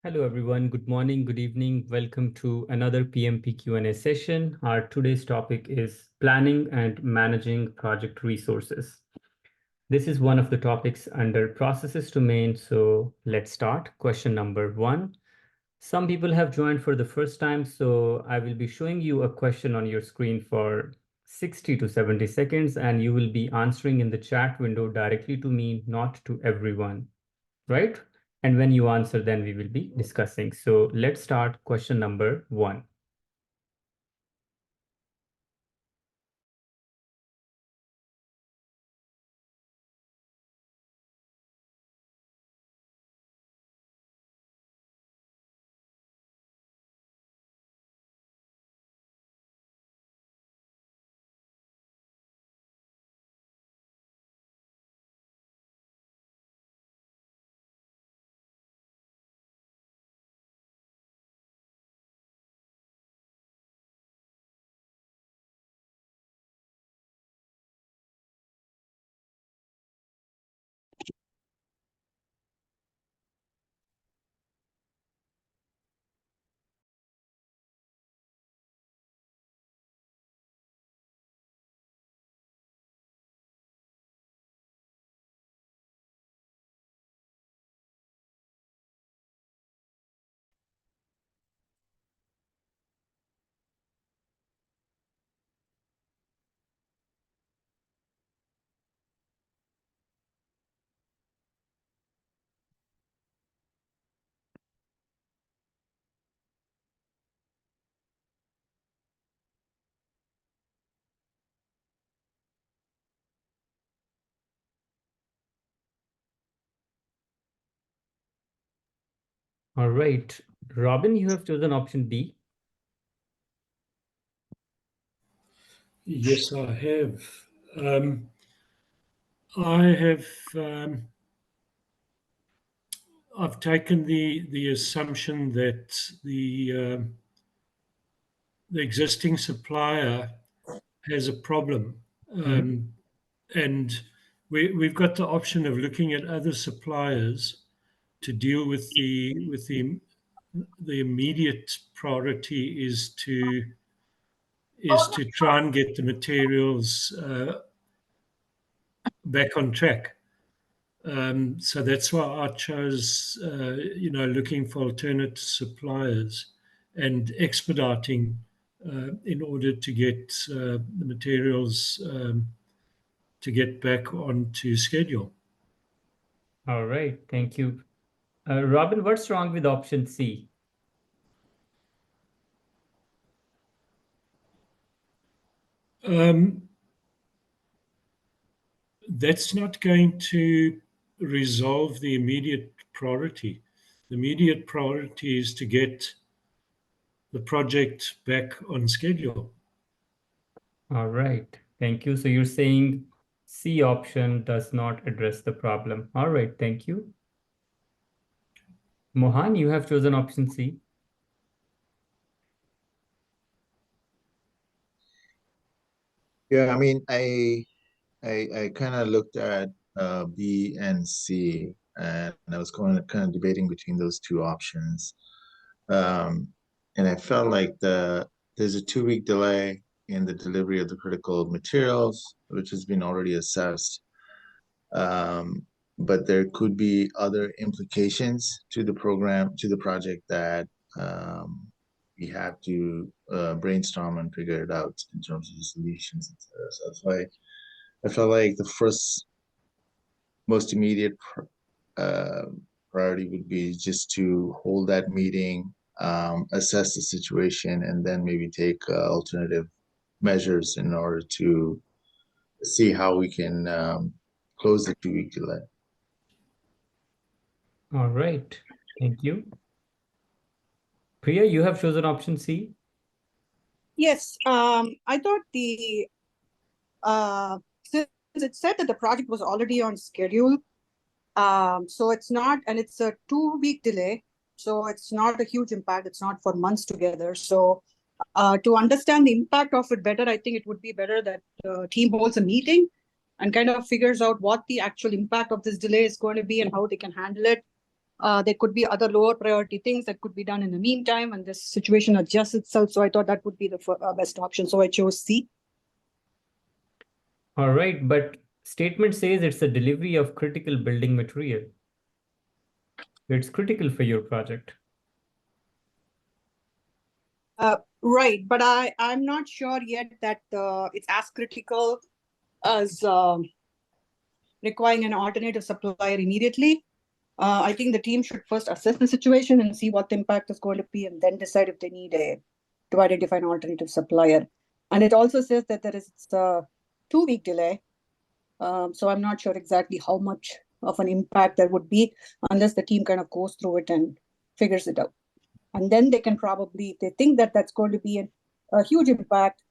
Hello everyone, good morning, good evening. Welcome to another PMP Q&A session. Our today's topic is planning and managing project resources. This is one of the topics under processes domain. So let's start. Question number 1. Some people have joined for the first time, so I will be showing you a question on your screen for 60 to 70 seconds, and you will be answering in the chat window directly to me, not to everyone, right? And when you answer, then we will be discussing. So let's start question number 1. All right, Robin, you have chosen option B. Yes, I have. I have. I've taken the assumption that the existing supplier has a problem, and we've got the option of looking at other suppliers to deal with the immediate priority is to try and get the materials back on track. So that's why I chose, looking for alternate suppliers and expediting in order to get the materials to get back onto schedule. All right, thank you. Robin, what's wrong with option C? That's not going to resolve the immediate priority. The immediate priority is to get the project back on schedule. All right, thank you. So you're saying C option does not address the problem. All right, thank you. Mohan, you have chosen option C. Yeah, I mean, I kind of looked at B and C, and I was kind of debating between those two options. And I felt like there's a 2-week delay in the delivery of the critical materials, which has been already assessed. But there could be other implications to the project that we have to brainstorm and figure it out in terms of the solutions, etc. So that's why I felt like the first most immediate priority would be just to hold that meeting, assess the situation, and then maybe take alternative measures in order to see how we can close the 2-week delay. All right, thank you. Priya, you have chosen option C. Yes, I thought since it said that the project was already on schedule, so it's not, and it's a 2-week delay, so it's not a huge impact. It's not for months together. So to understand the impact of it better, I think it would be better that the team holds a meeting and kind of figures out what the actual impact of this delay is going to be and how they can handle it. There could be other lower priority things that could be done in the meantime, and this situation adjusts itself. So I thought that would be the best option. So I chose C. All right, but statement says it's a delivery of critical building material. It's critical for your project. Right, but I'm not sure yet that it's as critical as requiring an alternative supplier immediately. I think the team should first assess the situation and see what the impact is going to be, and then decide if they need to identify an alternative supplier. And it also says that there is a 2-week delay. So I'm not sure exactly how much of an impact there would be unless the team kind of goes through it and figures it out. And then they can probably, if they think that that's going to be a huge impact,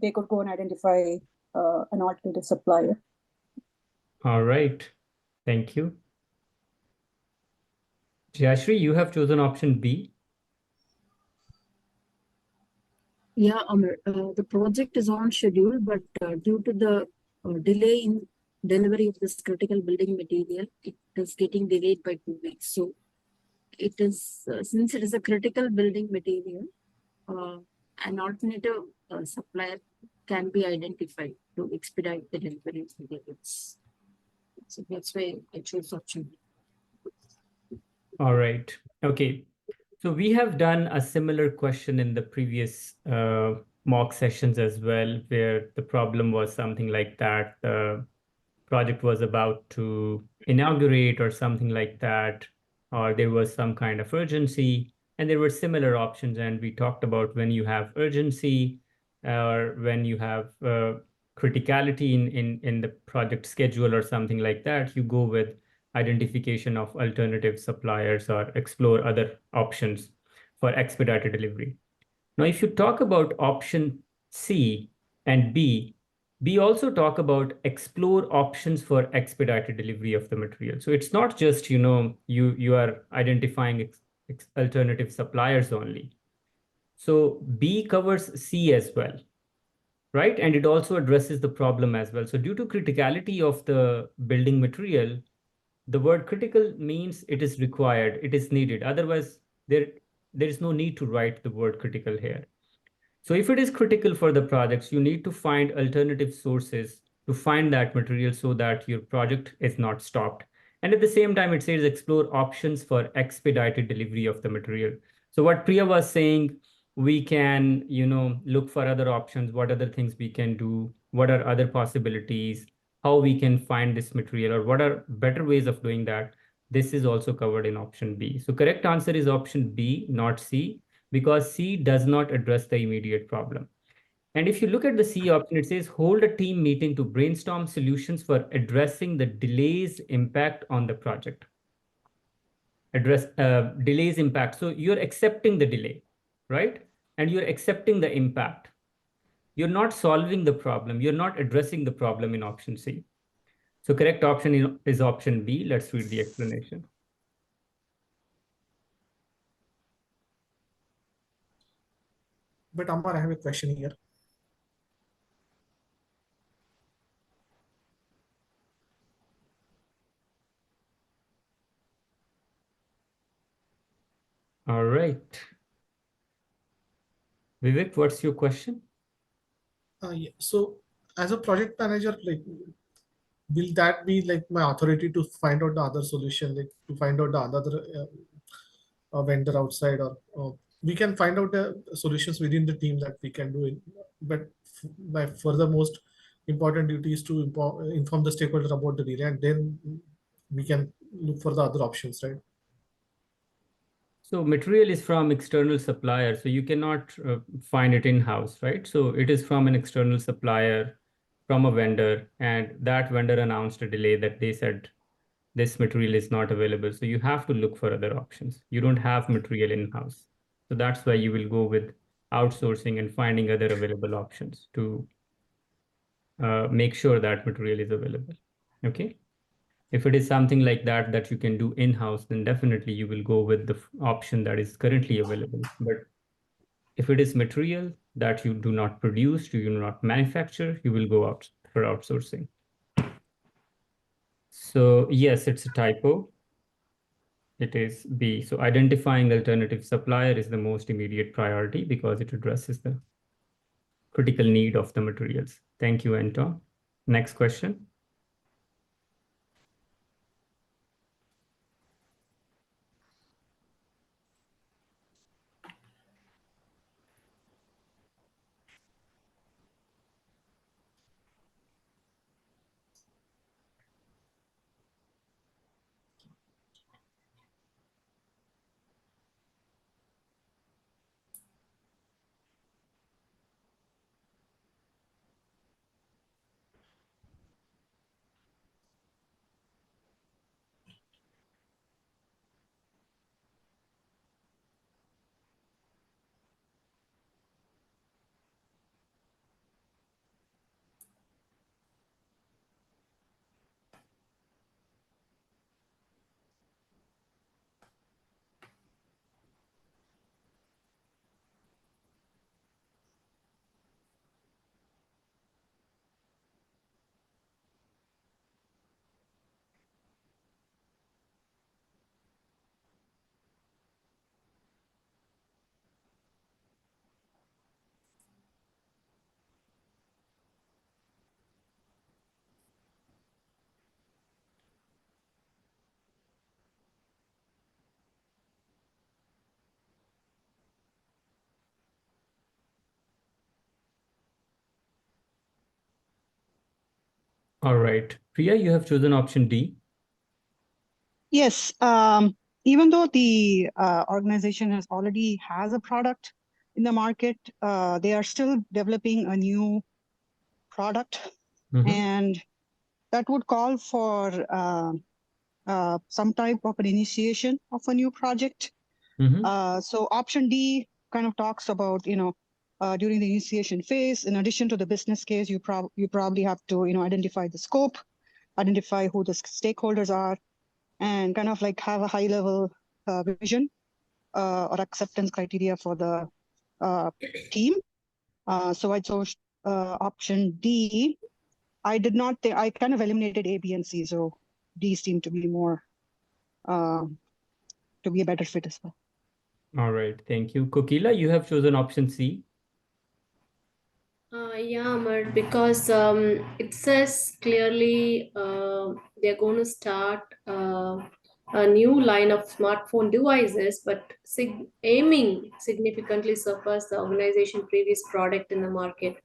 they could go and identify an alternative supplier. All right, thank you. Jayashri, you have chosen option B. Yeah, the project is on schedule, but due to the delay in delivery of this critical building material, it is getting delayed by 2 weeks. So it is, since it is a critical building material, an alternative supplier can be identified to expedite the delivery of the goods. So that's why I chose option B. All right, okay. So we have done a similar question in the previous mock sessions as well, where the problem was something like that. The project was about to inaugurate or something like that, or there was some kind of urgency, and there were similar options. And we talked about when you have urgency or when you have criticality in the project schedule or something like that, you go with identification of alternative suppliers or explore other options for expedited delivery. Now, if you talk about option C and B, we also talk about explore options for expedited delivery of the material. So it's not just, you are identifying alternative suppliers only. So B covers C as well, right? And it also addresses the problem as well. So due to criticality of the building material, the word critical means it is required, it is needed. Otherwise, there is no need to write the word critical here. So if it is critical for the projects, you need to find alternative sources to find that material so that your project is not stopped. And at the same time, it says explore options for expedited delivery of the material. So what Priya was saying, we can, look for other options, what other things we can do, what are other possibilities, how we can find this material, or what are better ways of doing that. This is also covered in option B. So correct answer is option B, not C, because C does not address the immediate problem. And if you look at the C option, it says hold a team meeting to brainstorm solutions for addressing the delays impact on the project. Address delays impact. So you're accepting the delay, right? And you're accepting the impact. You're not solving the problem. You're not addressing the problem in option C. So correct option is option B. Let's read the explanation. But Amar, I have a question here. All right. Vivek, what's your question? Yeah. So as a project manager, like, will that be like my authority to find out the other solution, like to find out the other vendor outside, or we can find out the solutions within the team that we can do it. But my further most important duty is to inform the stakeholder about the delay, and then we can look for the other options, right? So material is from external supplier, so you cannot find it in-house, right? So it is from an external supplier, from a vendor, and that vendor announced a delay that they said this material is not available. So you have to look for other options. You don't have material in-house. So that's why you will go with outsourcing and finding other available options to make sure that material is available. Okay. If it is something like that that you can do in-house, then definitely you will go with the option that is currently available. But if it is material that you do not produce, you do not manufacture, you will go out for outsourcing. So yes, it's a typo. it is B. So identifying alternative supplier is the most immediate priority because it addresses the critical need of the materials. Thank you, Anton. Next question. All right. Priya, you have chosen option D. Yes, even though the organization already has a product in the market, they are still developing a new product, and that would call for some type of an initiation of a new project. So option D kind of talks about, during the initiation phase, in addition to the business case, you probably have to, identify the scope, identify who the stakeholders are, and kind of like have a high level vision or acceptance criteria for the team. So I chose option D. I did not think, I kind of eliminated A, B, and C. So D seemed to be more, to be a better fit as well. All right. Thank you. Kokila, you have chosen option C. Yeah, Amar, because it says clearly they're going to start a new line of smartphone devices, but aiming significantly surpass the organization previous product in the market.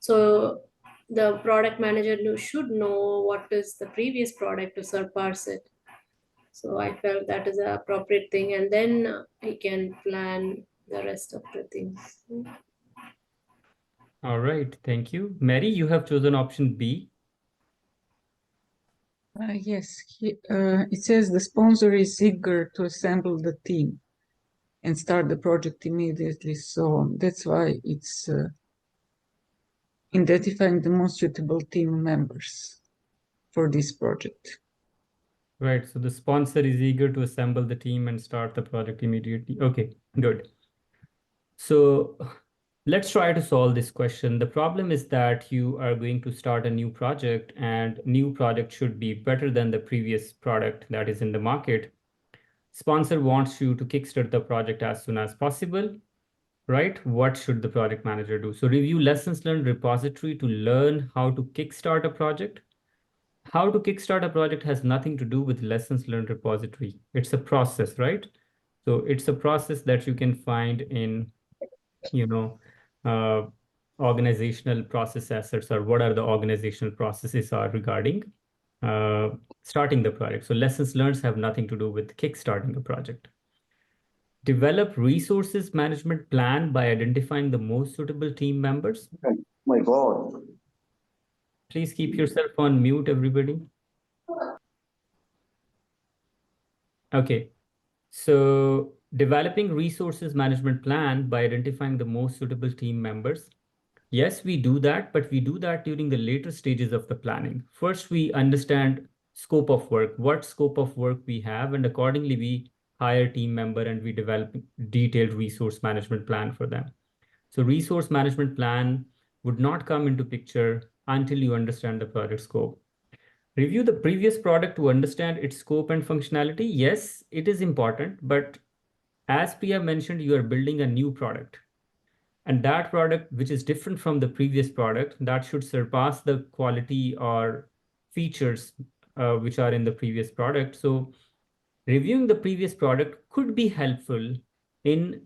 So the product manager should know what is the previous product to surpass it. So I felt that is an appropriate thing, and then he can plan the rest of the things. All right. Thank you. Mary, you have chosen option B. Yes, it says the sponsor is eager to assemble the team and start the project immediately. So that's why it's identifying the most suitable team members for this project. Right. So the sponsor is eager to assemble the team and start the project immediately. Okay, good. So let's try to solve this question. The problem is that you are going to start a new project, and new project should be better than the previous product that is in the market. Sponsor wants you to kickstart the project as soon as possible, right? What should the project manager do? So review lessons learned repository to learn how to kickstart a project. How to kickstart a project has nothing to do with lessons learned repository. It's a process, right? So it's a process that you can find in, organizational process assets, or what are the organizational processes are regarding starting the project. So lessons learned have nothing to do with kickstarting a project. Develop resources management plan by identifying the most suitable team members. My God. Please keep yourself on mute, everybody. Okay, so developing resources management plan by identifying the most suitable team members. Yes, we do that, but we do that during the later stages of the planning. First, we understand scope of work, what scope of work we have, and accordingly we hire team member and we develop detailed resource management plan for them. So resource management plan would not come into picture until you understand the project scope. Review the previous product to understand its scope and functionality. Yes, it is important, but as Priya mentioned, you are building a new product. And that product, which is different from the previous product, that should surpass the quality or features which are in the previous product. So reviewing the previous product could be helpful in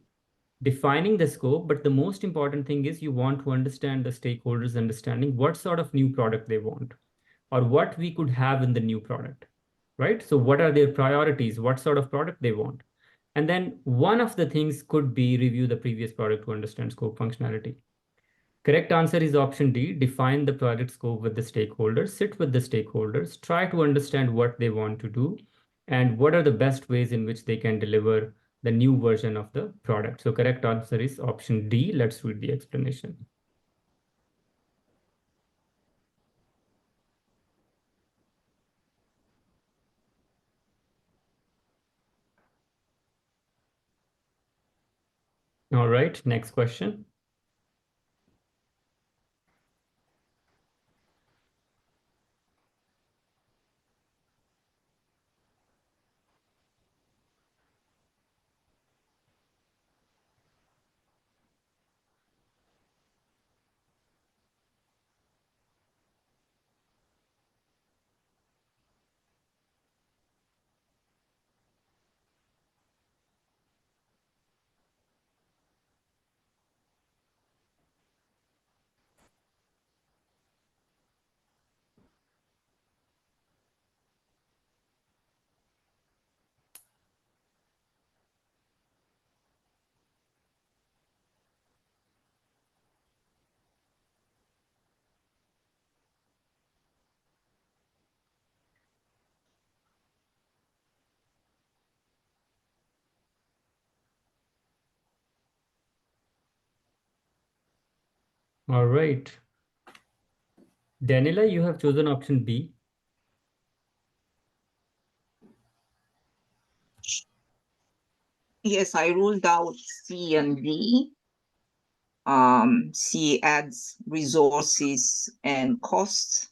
defining the scope, but the most important thing is you want to understand the stakeholders' understanding what sort of new product they want or what we could have in the new product, right? So what are their priorities? What sort of product they want? And then one of the things could be review the previous product to understand scope functionality. Correct answer is option D, define the project scope with the stakeholders, sit with the stakeholders, try to understand what they want to do and what are the best ways in which they can deliver the new version of the product. So correct answer is option D. Let's read the explanation. All right, next question. All right. Daniela, you have chosen option B. Yes, I ruled out C and D. C adds resources and costs.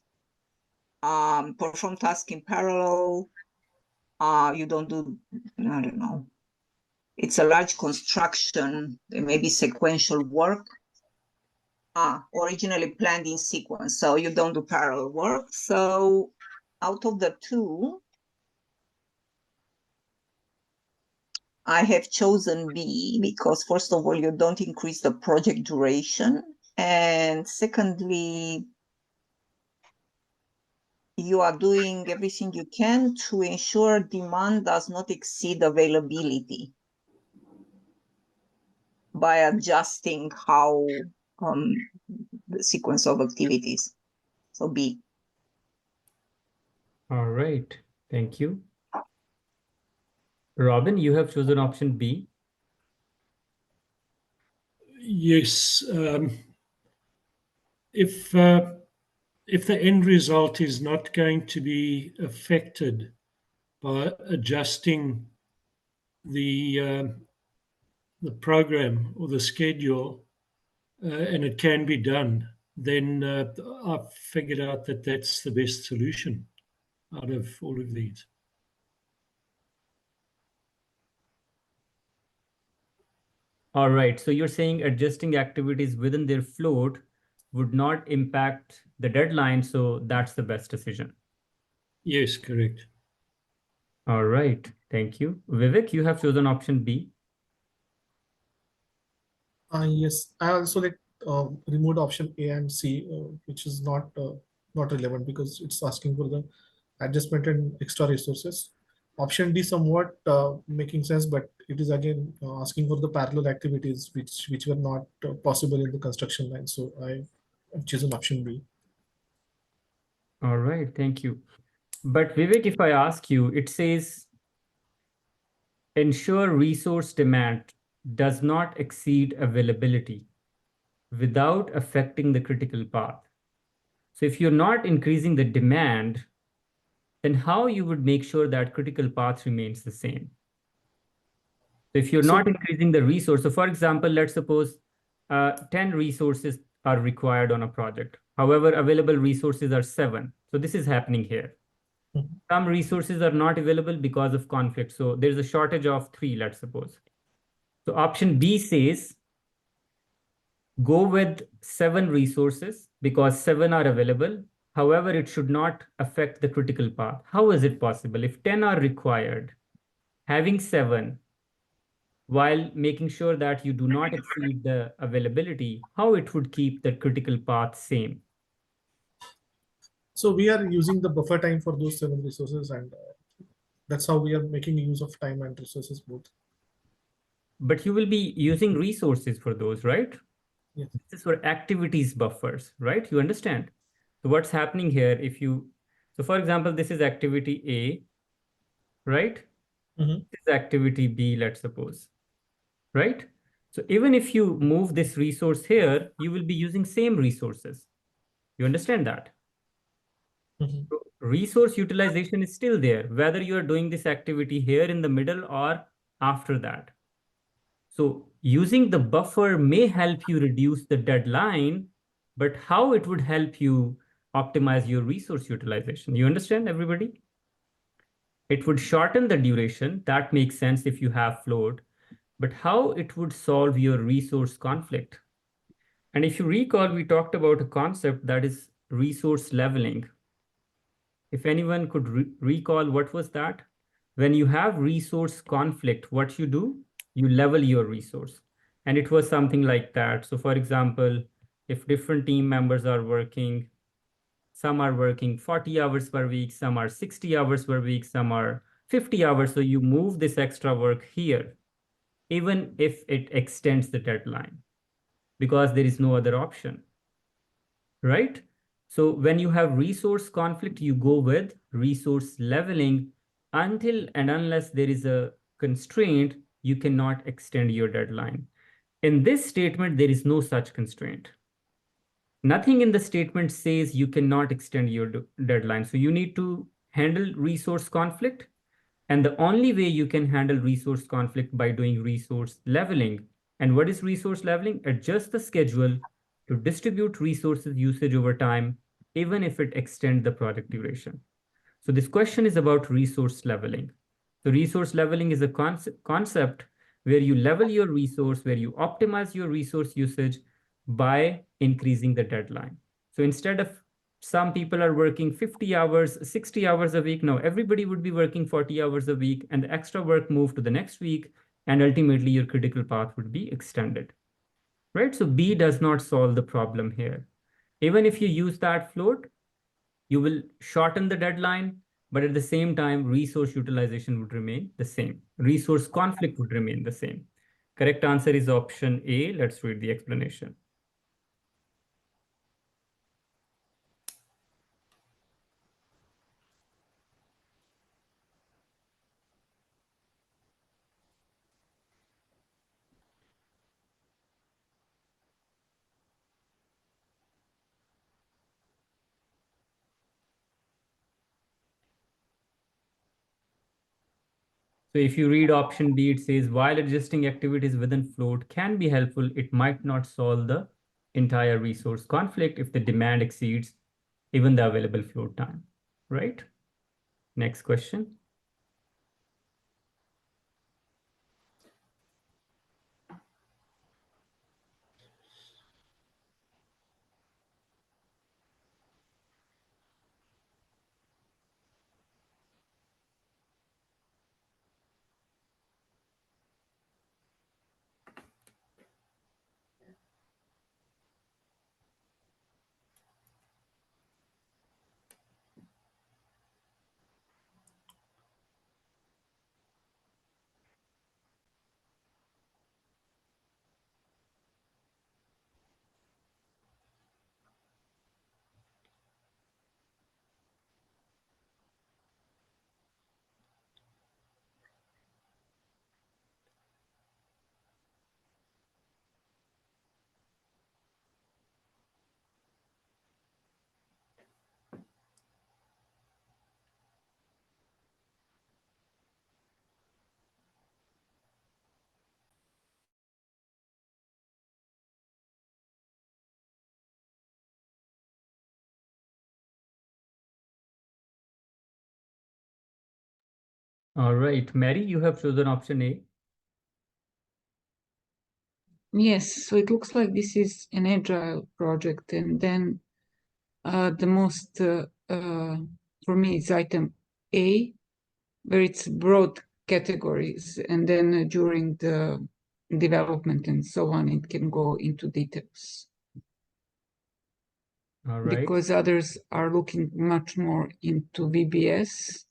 Perform task in parallel. You don't do, I don't know. It's a large construction. There may be sequential work. Originally planned in sequence. So you don't do parallel work. So out of the two, I have chosen B because first of all, you don't increase the project duration. And secondly, you are doing everything you can to ensure demand does not exceed availability by adjusting how the sequence of activities. So B. All right, thank you. Robin, you have chosen option B. Yes. If the end result is not going to be affected by adjusting the program or the schedule, and it can be done, then I've figured out that that's the best solution out of all of these. All right, so you're saying adjusting activities within their float would not impact the deadline, so that's the best decision. Yes, correct. All right, thank you. Vivek, you have chosen option B. Yes, I also removed option A and C, which is not relevant because it's asking for the adjustment and extra resources. Option D somewhat making sense, but it is again asking for the parallel activities which were not possible in the construction line. So I've chosen option B. All right, thank you. But Vivek, if I ask you, it says ensure resource demand does not exceed availability without affecting the critical path. So if you're not increasing the demand, then how you would make sure that critical path remains the same? So if you're not increasing the resource, so for example, let's suppose 10 resources are required on a project. However, available resources are 7. So this is happening here. Mhm. Some resources are not available because of conflict. So there's a shortage of 3, let's suppose. So option B says go with 7 resources because 7 are available. However, it should not affect the critical path. How is it possible? If 10 are required, having 7 while making sure that you do not exceed the availability, how it would keep the critical path same? So we are using the buffer time for those 7 resources, and that's how we are making use of time and resources both. But you will be using resources for those, right? Yes. This is for activities buffers, right? You understand? So what's happening here so for example, this is activity A, right? Mhm. This is activity B, let's suppose, right? So even if you move this resource here, you will be using same resources. You understand that? Mhm. So resource utilization is still there, whether you are doing this activity here in the middle or after that. So using the buffer may help you reduce the deadline, but how it would help you optimize your resource utilization? You understand, everybody? It would shorten the duration. That makes sense if you have float, but how it would solve your resource conflict? And if you recall, we talked about a concept that is resource leveling. If anyone could recall, what was that? When you have resource conflict, what you do, you level your resource. And it was something like that. So for example, if different team members are working, some are working 40 hours per week, some are 60 hours per week, some are 50 hours. So you move this extra work here, even if it extends the deadline, because there is no other option, right? So when you have resource conflict, you go with resource leveling until and unless there is a constraint, you cannot extend your deadline. In this statement, there is no such constraint. Nothing in the statement says you cannot extend your deadline. So you need to handle resource conflict. And the only way you can handle resource conflict by doing resource leveling. And what is resource leveling? Adjust the schedule to distribute resources usage over time, even if it extends the project duration. So this question is about resource leveling. So resource leveling is a concept where you level your resource, where you optimize your resource usage by increasing the deadline. So instead of some people are working 50 hours, 60 hours a week, now everybody would be working 40 hours a week, and the extra work moved to the next week, and ultimately your critical path would be extended, right? So B does not solve the problem here. Even if you use that float, you will shorten the deadline, but at the same time, resource utilization would remain the same. Resource conflict would remain the same. Correct answer is option A. Let's read the explanation. So if you read option B, it says, while adjusting activities within float can be helpful, it might not solve the entire resource conflict if the demand exceeds even the available float time, right? Next question. All right, Mary, you have chosen option A. Yes, so it looks like this is an agile project, and then the most for me is item A, where it's broad categories, and then during the development and so on, it can go into details. All right. Because others are looking much more into VBS.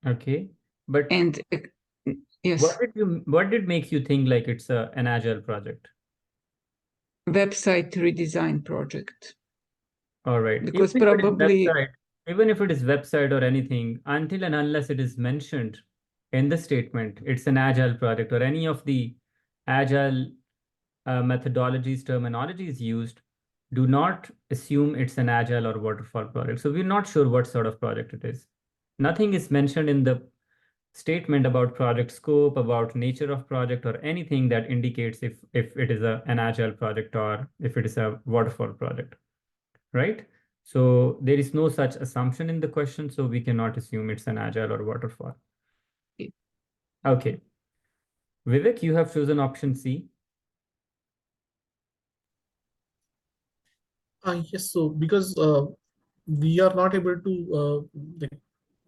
Okay, but And yes, what did make you think like it's an agile project? website redesign project. All right, Because even if it is probably website, even if it is website or anything, until and unless it is mentioned in the statement, it's an agile project or any of the agile methodologies, terminologies used, do not assume it's an agile or waterfall project. So we're not sure what sort of project it is. Nothing is mentioned in the statement about project scope, about nature of project, or anything that indicates if it is an agile project or if it is a waterfall project, right? So there is no such assumption in the question, so we cannot assume it's an agile or waterfall. Okay. Vivek, you have chosen option C. Yes, so because we are not able to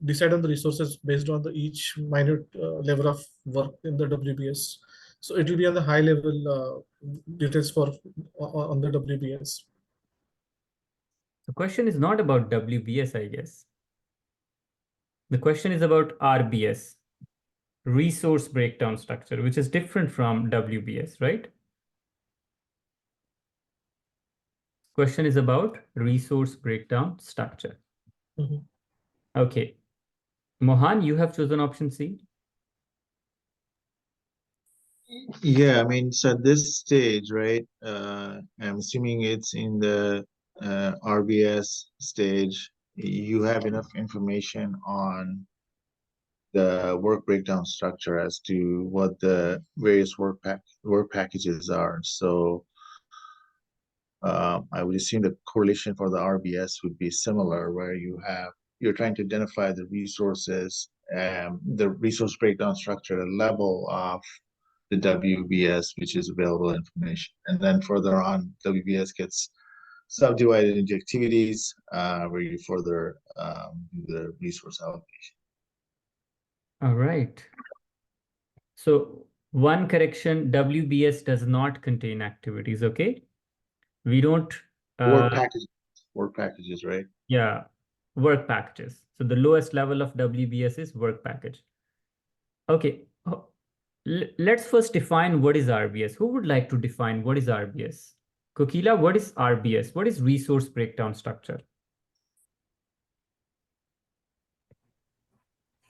decide on the resources based on the each minute level of work in the WBS. So it will be on the high level details for on the WBS. The question is not about WBS, I guess. The question is about RBS, resource breakdown structure, which is different from WBS, right? Question is about resource breakdown structure. Mhm. Okay. Mohan, you have chosen option C. Yeah, I mean, so at this stage, right, I'm assuming it's in the RBS stage, you have enough information on the work breakdown structure as to what the various work packages are. So I would assume the correlation for the RBS would be similar, where you're trying to identify the resources, the resource breakdown structure at a level of the WBS, which is available information. And then further on, WBS gets subdivided into activities where you further do the resource allocation. All right. So one correction, WBS does not contain activities, okay? We don't, Work packages, right? yeah, work packages. So the lowest level of WBS is work package. Okay, let's first define what is RBS. Who would like to define what is RBS? Kokila, what is RBS? What is resource breakdown structure?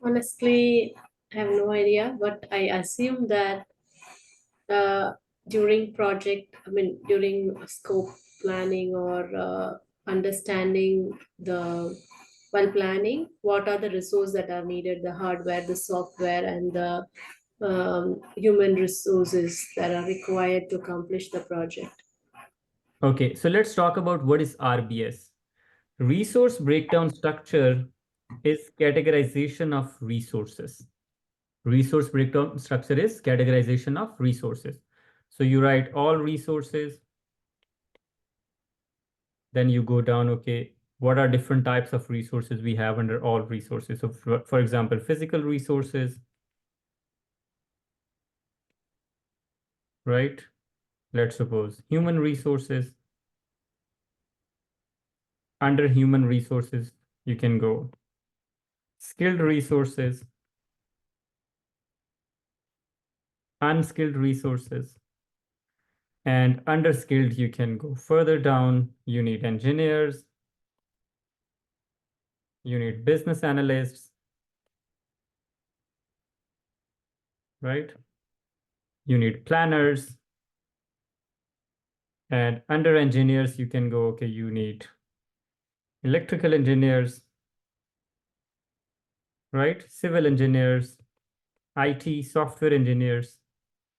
Honestly, I have no idea, but I assume that during during scope planning or understanding while planning, what are the resources that are needed, the hardware, the software, and the human resources that are required to accomplish the project. Okay, so let's talk about what is RBS. Resource breakdown structure is categorization of resources. Resource breakdown structure is categorization of resources. So you write all resources, then you go down, okay, what are different types of resources we have under all resources? So for example, physical resources, right? Let's suppose human resources. Under human resources, you can go skilled resources, unskilled resources, and under skilled, you can go further down. You need engineers, you need business analysts, right? You need planners. And under engineers, you can go, okay, you need electrical engineers, right? Civil engineers, IT, software engineers.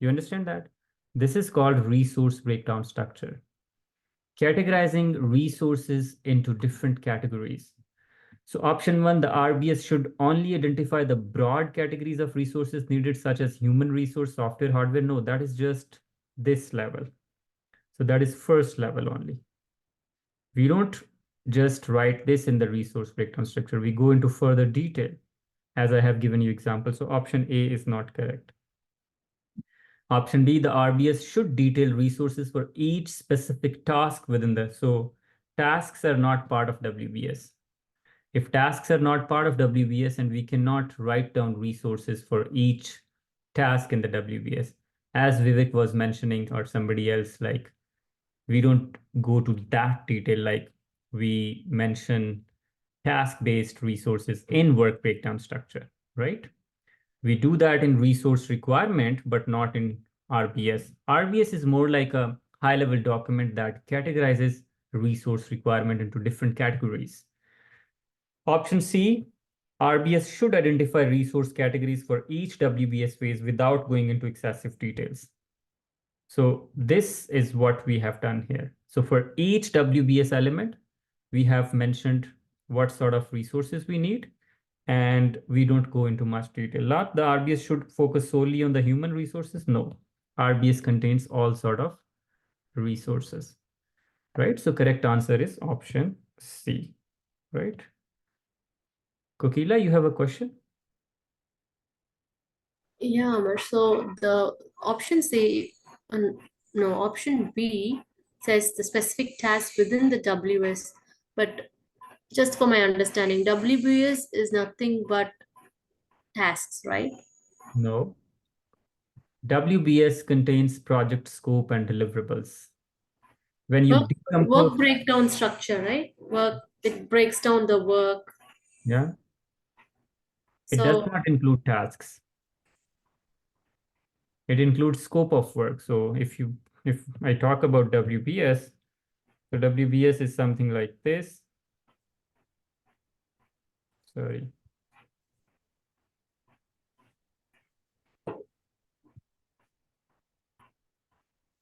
You understand that? This is called resource breakdown structure. Categorizing resources into different categories. So option 1, the RBS should only identify the broad categories of resources needed, such as human resource, software, hardware. No, that is just this level. So that is first level only. We don't just write this in the resource breakdown structure. We go into further detail, as I have given you examples. So option A is not correct. Option D, the RBS should detail resources for each specific task within the, so tasks are not part of WBS. If tasks are not part of WBS, and we cannot write down resources for each task in the WBS, as Vivek was mentioning, or somebody else, like we don't go to that detail, like we mention task-based resources in work breakdown structure, right? We do that in resource requirement, but not in RBS. RBS is more like a high-level document that categorizes resource requirement into different categories. Option C, RBS should identify resource categories for each WBS phase without going into excessive details. So this is what we have done here. So for each WBS element, we have mentioned what sort of resources we need, and we don't go into much detail. Not the RBS should focus solely on the human resources. No, RBS contains all sort of resources, right? So correct answer is option C, right? Kokila, you have a question? Yeah, Amar. So the option C, no, option B says the specific task within the WS, but just for my understanding, WBS is nothing but tasks, right? No. WBS contains project scope and deliverables. When you decompose, Work breakdown structure, right? It breaks down the work. yeah, it does So not include tasks. It includes scope of work. So if I talk about WBS, so WBS is something like this. Sorry.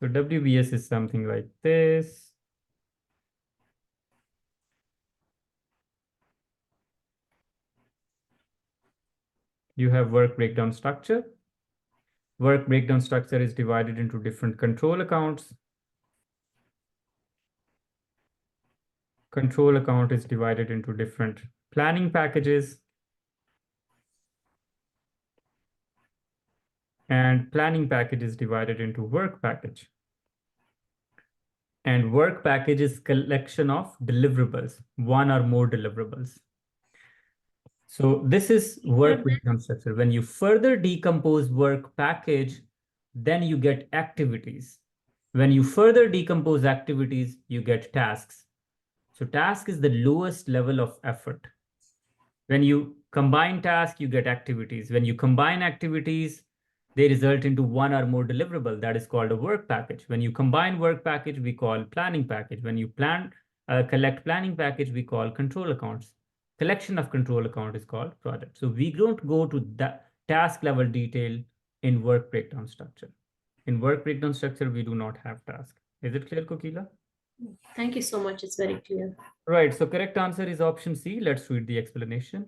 So WBS is something like this. You have work breakdown structure. Work breakdown structure is divided into different control accounts. Control account is divided into different planning packages. And planning package is divided into work package. And work package is collection of deliverables, one or more deliverables. So this is work breakdown structure. When you further decompose work package, then you get activities. When you further decompose activities, you get tasks. So task is the lowest level of effort. When you combine tasks, you get activities. When you combine activities, they result into one or more deliverable. That is called a work package. When you combine work package, we call planning package. When you collect planning package, we call control accounts. Collection of control account is called project. So we don't go to that task level detail in work breakdown structure. In work breakdown structure, we do not have task. Is it clear, Kokila? thank you so much. It's very clear. Right. So correct answer is option C. Let's read the explanation.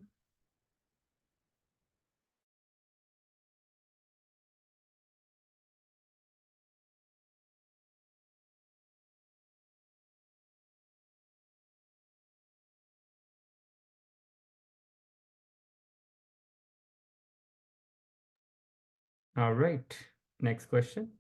All right. Next question.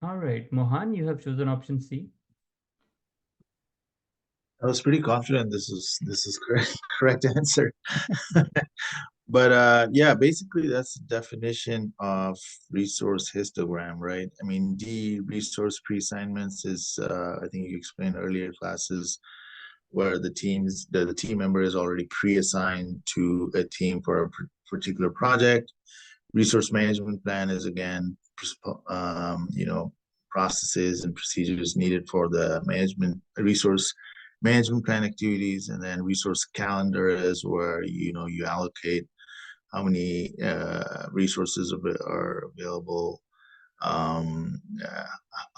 All right, Mohan, you have chosen option C. I was pretty confident this is correct answer. But yeah, basically that's the definition of resource histogram, right? I mean, D, resource pre-assignments is I think you explained earlier classes where the team member is already pre-assigned to a team for a particular project. Resource management plan is again processes and procedures needed for the resource management plan activities, and then resource calendar is where you allocate how many resources are available, how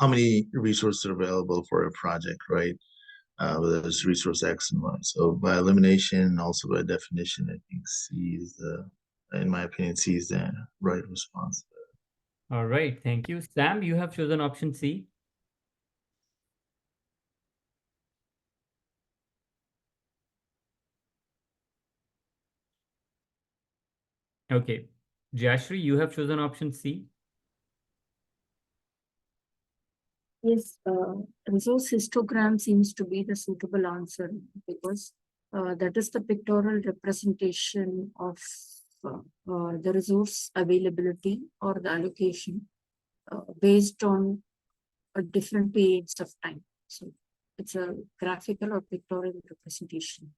many resources are available for a project, right? Whether it's resource X and Y. So by elimination, also by definition, I think C is in my opinion, C is the right response. All right, thank you. Sam, you have chosen option C. Okay. Jashri, you have chosen option C. Yes, resource histogram seems to be the suitable answer because that is the pictorial representation of the resource availability or the allocation based on different periods of time. So it's a graphical or pictorial representation.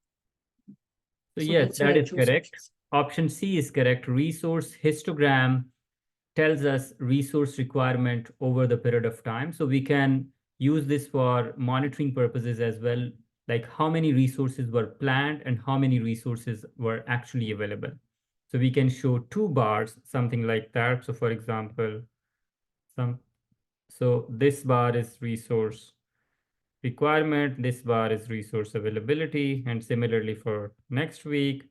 So So yes, that's why that I is chose correct. Option C is correct. Resource histogram tells us resource requirement over the period of time. So we can use this for monitoring purposes as well, like how many resources were planned and how many resources were actually available. So we can show two bars, something like that. So for example, so this bar is resource requirement, this bar is resource availability, and similarly for next week.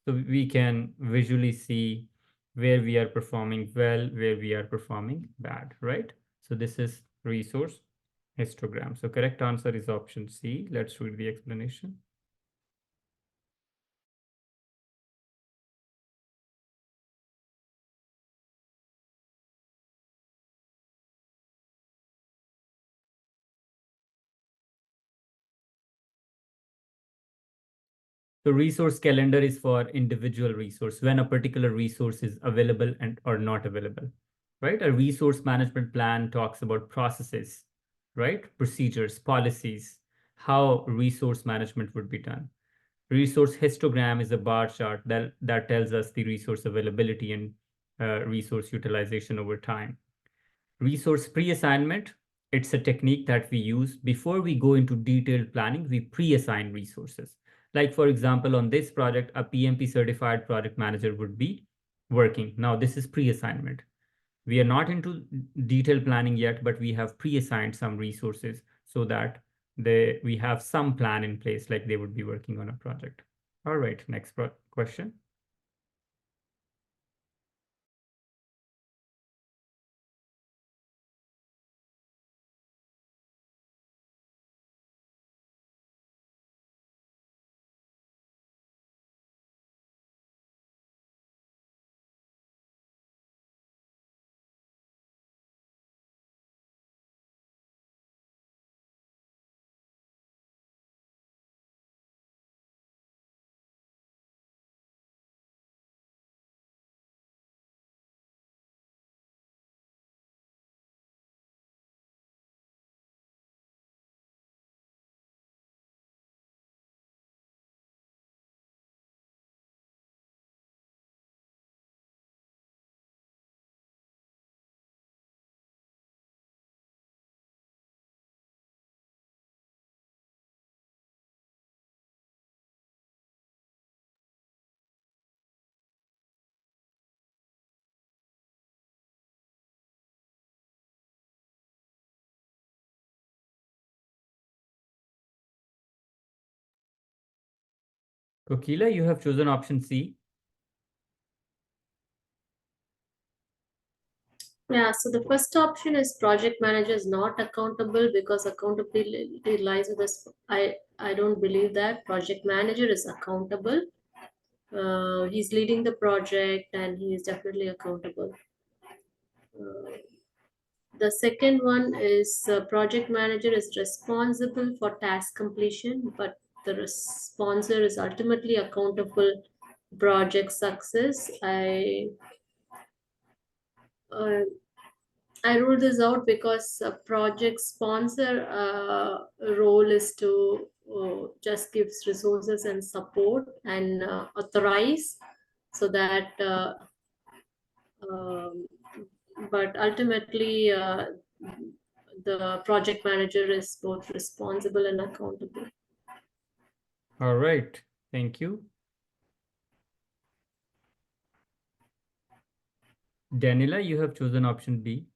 So we can visually see where we are performing well, where we are performing bad, right? So this is resource histogram. So correct answer is option C. Let's read the explanation. So resource calendar is for individual resource when a particular resource is available and or not available, right? A resource management plan talks about processes, right? Procedures, policies, how resource management would be done. Resource histogram is a bar chart that tells us the resource availability and resource utilization over time. Resource pre-assignment, it's a technique that we use before we go into detailed planning. We pre-assign resources. Like for example, on this project, a PMP certified project manager would be working. Now this is pre-assignment. We are not into detailed planning yet, but we have pre-assigned some resources so that we have some plan in place, like they would be working on a project. All right, next question. Kokila, you have chosen option C. Yeah, so the first option is project manager is not accountable because accountability lies with us. I don't believe that project manager is accountable. He's leading the project and he is definitely accountable. The second one is project manager is responsible for task completion, but the sponsor is ultimately accountable project success. I ruled this out because a project sponsor role is to just gives resources and support and authorize so that but ultimately the project manager is both responsible and accountable. All right, thank you. Daniela, you have chosen option B.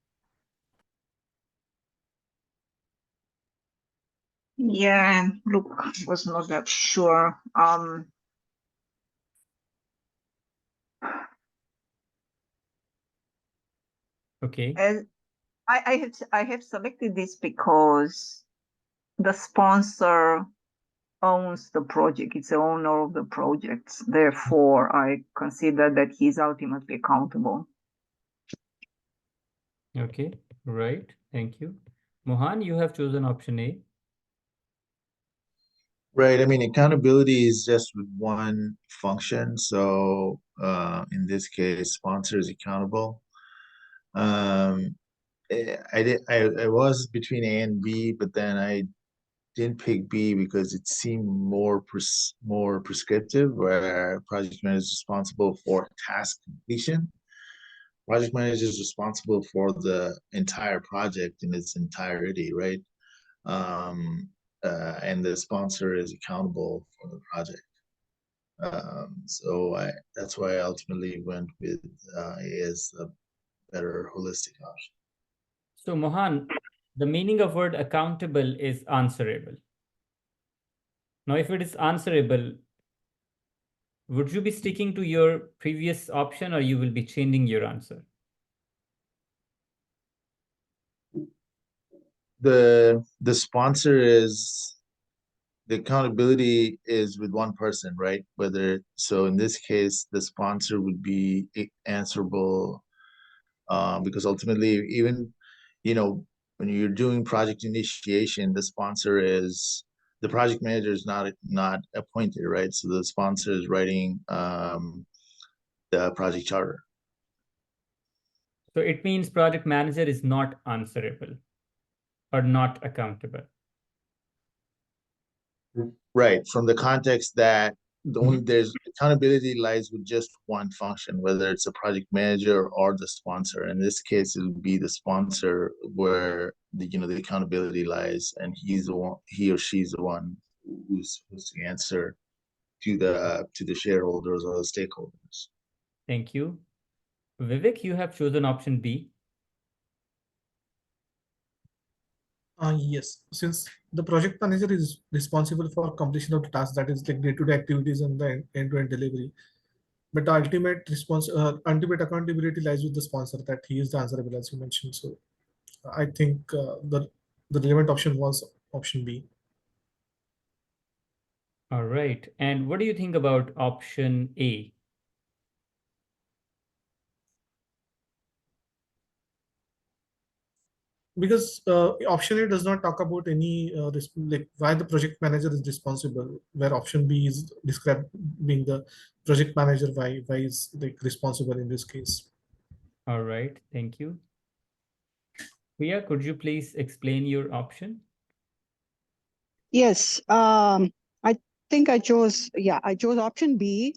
Yeah, look, was not that sure. Okay. And I have selected this because the sponsor owns the project. It's the owner of the project. Therefore, I consider that he's ultimately accountable. Okay, right. Thank you. Mohan, you have chosen option A. Right. I mean, accountability is just with one function. So in this case, sponsor is accountable. I was between A and B, but then I didn't pick B because it seemed more prescriptive, where project manager is responsible for task completion. Project manager is responsible for the entire project in its entirety, right? And the sponsor is accountable for the project. That's why I ultimately went with A as a better holistic option. So Mohan, the meaning of word accountable is answerable. Now, if it is answerable, would you be sticking to your previous option or you will be changing your answer? The sponsor is the accountability is with one person, right? So in this case, the sponsor would be answerable because ultimately, even when you're doing project initiation, the project manager is not appointed, right? So the sponsor is writing the project charter. So it means project manager is not answerable or not accountable. Right. From the context that there's accountability lies with just one function, whether it's a project manager or the sponsor. In this case, it would be the sponsor where the accountability lies, and he or she's the one who's supposed to answer to the shareholders or the stakeholders. Thank you. Vivek, you have chosen option B. Yes, since the project manager is responsible for completion of the task, that is like day-to-day activities and the end-to-end delivery. But the ultimate accountability lies with the sponsor, that he is the answerable, as you mentioned. So I think the relevant option was option B. All right. And what do you think about option A? Because option A does not talk about any like why the project manager is responsible, where option B is described being the project manager, why is like responsible in this case. All right. Thank you. Priya, could you please explain your option? Yes, I think I chose option B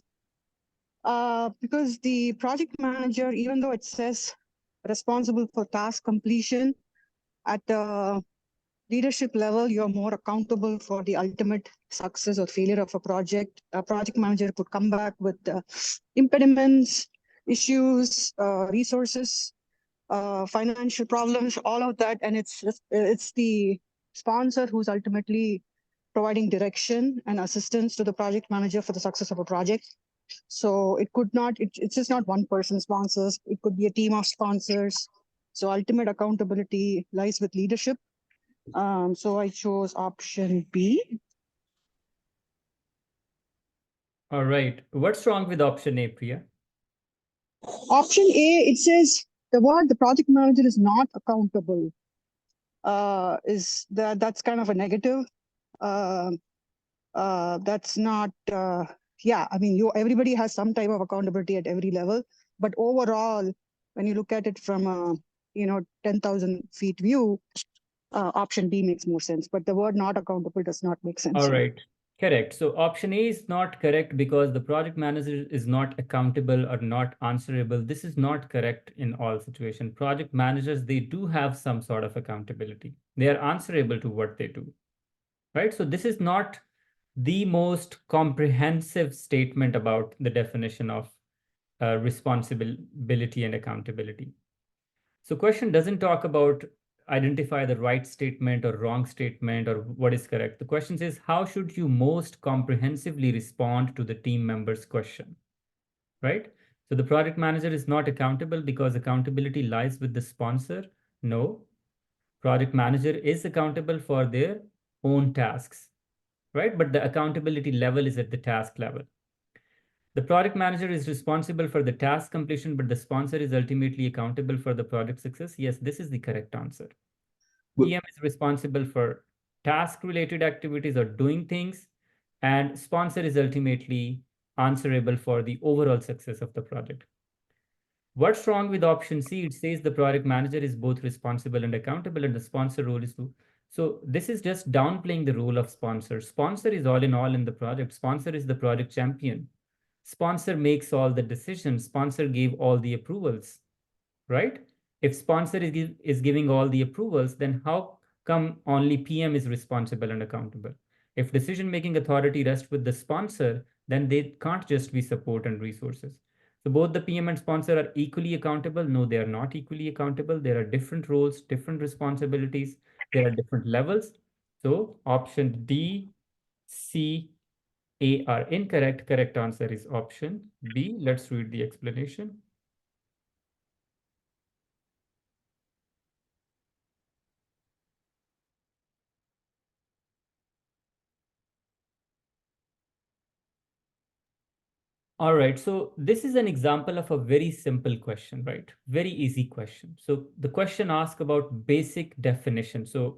because the project manager, even though it says responsible for task completion, at the leadership level, you're more accountable for the ultimate success or failure of a project. A project manager could come back with impediments, issues, resources, financial problems, all of that, and it's the sponsor who's ultimately providing direction and assistance to the project manager for the success of a project. So it could not, it's just not one person sponsors, it could be a team of sponsors. So ultimate accountability lies with leadership. So I chose option B. All right. What's wrong with option A, Priya? Option A, it says the word the project manager is not accountable that's kind of a negative. That's not, yeah, I mean, everybody has some type of accountability at every level, but overall, when you look at it from a, 10,000 feet view, option B makes more sense, but the word not accountable does not make sense. All right. Correct. So option A is not correct because the project manager is not accountable or not answerable. This is not correct in all situations. Project managers, they do have some sort of accountability. They are answerable to what they do, right? So this is not the most comprehensive statement about the definition of responsibility and accountability. So question doesn't talk about identify the right statement or wrong statement or what is correct. The question is, how should you most comprehensively respond to the team member's question, right? So the project manager is not accountable because accountability lies with the sponsor. No, project manager is accountable for their own tasks, right? But the accountability level is at the task level. The project manager is responsible for the task completion, but the sponsor is ultimately accountable for the project success. Yes, this is the correct answer. PM is responsible for task-related activities or doing things, and sponsor is ultimately answerable for the overall success of the project. What's wrong with option C? It says the project manager is both responsible and accountable, and the sponsor role is to. So this is just downplaying the role of sponsor. Sponsor is all in all in the project. Sponsor is the project champion. Sponsor makes all the decisions. Sponsor gave all the approvals, right? If sponsor is giving all the approvals, then how come only PM is responsible and accountable? If decision-making authority rests with the sponsor, then they can't just be support and resources. So both the PM and sponsor are equally accountable. No, they are not equally accountable. There are different roles, different responsibilities. There are different levels. So option D, C, A are incorrect. Correct answer is option B. Let's read the explanation. All right, so this is an example of a very simple question, right? Very easy question. So the question asks about basic definition. So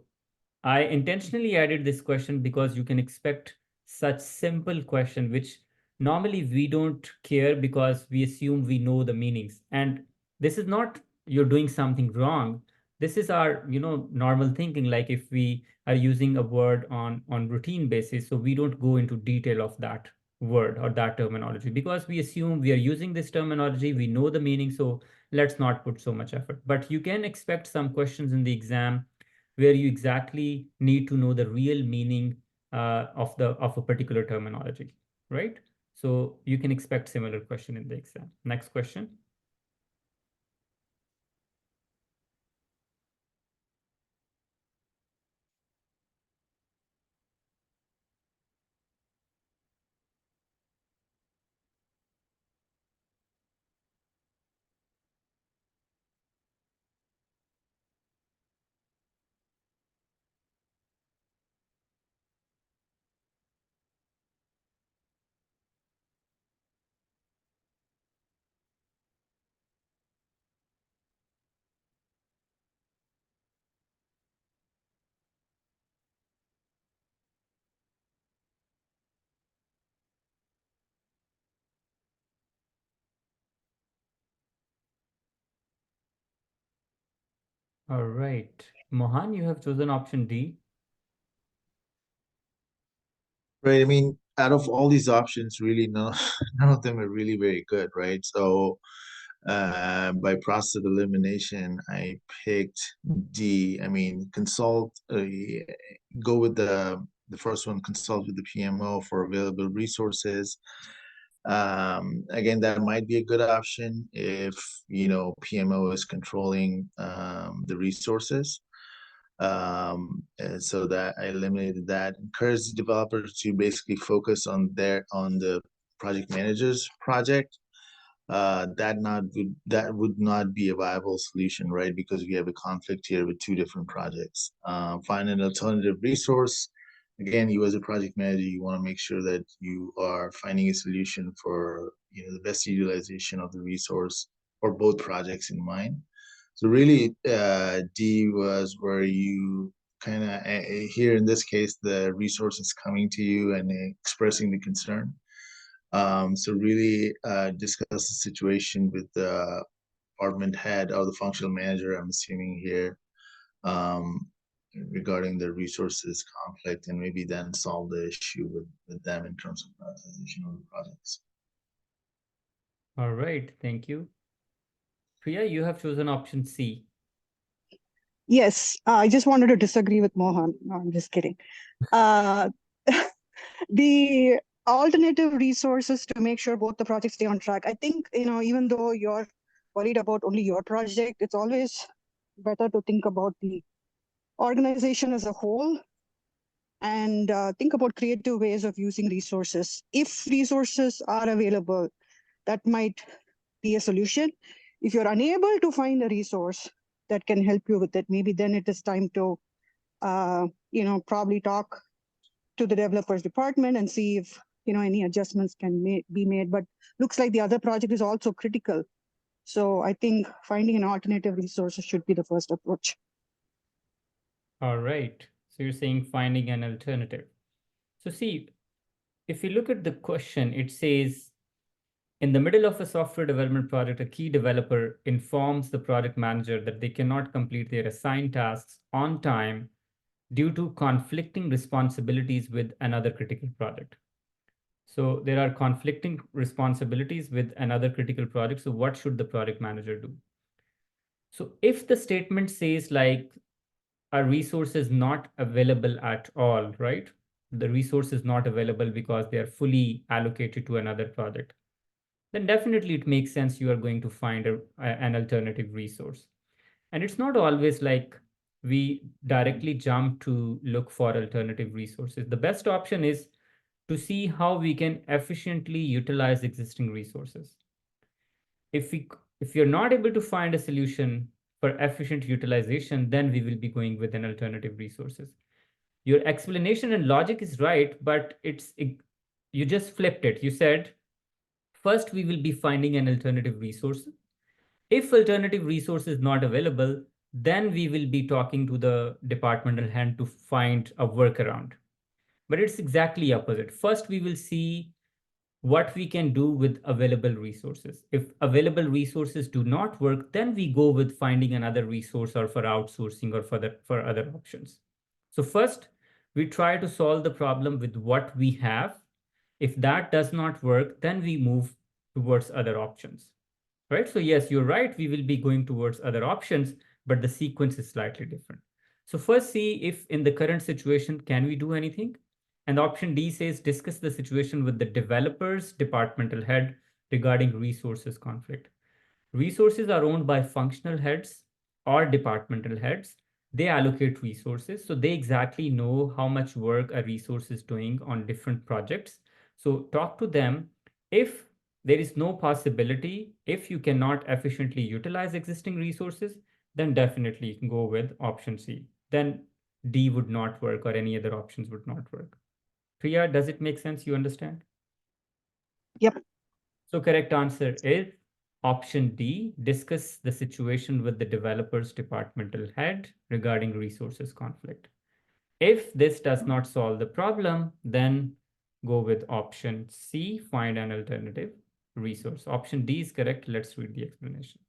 I intentionally added this question because you can expect such simple question, which normally we don't care because we assume we know the meanings. And this is not you're doing something wrong. This is our, normal thinking. Like if we are using a word on routine basis, so we don't go into detail of that word or that terminology because we assume we are using this terminology, we know the meaning, so let's not put so much effort. But you can expect some questions in the exam where you exactly need to know the real meaning of a particular terminology, right? So you can expect similar question in the exam. Next question. All right, Mohan, you have chosen option D. Right. I mean, out of all these options, really, none of them are really very good, right? So, by process of elimination, I picked D. I mean, go with the first one, consult with the PMO for available resources. Again, that might be a good option if, PMO is controlling the resources. And so that I eliminated that. Encourage the developer to basically focus on the project manager's project. That would not be a viable solution, right? Because we have a conflict here with two different projects. Find an alternative resource. Again, you as a project manager, you want to make sure that you are finding a solution for the best utilization of the resource for both projects in mind. So really, D was where you kind of, here in this case, the resources coming to you and expressing the concern. So really discuss the situation with the department head or the functional manager, I'm assuming here, regarding the resources conflict, and maybe then solve the issue with them in terms of prioritization of the projects. All right, thank you. Priya, you have chosen option C. Yes, I just wanted to disagree with Mohan. No, I'm just kidding. Uh, the alternative resources to make sure both the projects stay on track. I think, even though you're worried about only your project, it's always better to think about the organization as a whole and think about creative ways of using resources. If resources are available, that might be a solution. If you're unable to find a resource that can help you with it, maybe then it is time to, probably talk to the developers department and see if, any adjustments can be made. But looks like the other project is also critical. So I think finding an alternative resource should be the first approach. All right, so you're saying finding an alternative. So see, if you look at the question, it says, in the middle of a software development project, a key developer informs the project manager that they cannot complete their assigned tasks on time due to conflicting responsibilities with another critical project. So there are conflicting responsibilities with another critical project. So what should the project manager do? So if the statement says like a resource is not available at all, right? The resource is not available because they are fully allocated to another project, then definitely it makes sense you are going to find an alternative resource. And it's not always like we directly jump to look for alternative resources. The best option is to see how we can efficiently utilize existing resources. If you're not able to find a solution for efficient utilization, then we will be going with an alternative resources. Your explanation and logic is right, but you just flipped it. You said, first we will be finding an alternative resource. If alternative resource is not available, then we will be talking to the departmental hand to find a workaround. But it's exactly opposite. First, we will see what we can do with available resources. If available resources do not work, then we go with finding another resource or for outsourcing or for other options. So first, we try to solve the problem with what we have. If that does not work, then we move towards other options, right? So yes, you're right, we will be going towards other options, but the sequence is slightly different. So first see if in the current situation, can we do anything? And option D says discuss the situation with the developer's departmental head regarding resources conflict. Resources are owned by functional heads or departmental heads. They allocate resources, so they exactly know how much work a resource is doing on different projects. So talk to them. If there is no possibility, if you cannot efficiently utilize existing resources, then definitely you can go with option C. Then D would not work or any other options would not work. Priya, does it make sense? You understand? Yep. So correct answer is option D, discuss the situation with the developer's departmental head regarding resources conflict. If this does not solve the problem, then go with option C, find an alternative resource. Option D is correct. Let's read the explanation.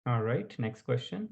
All right, next question.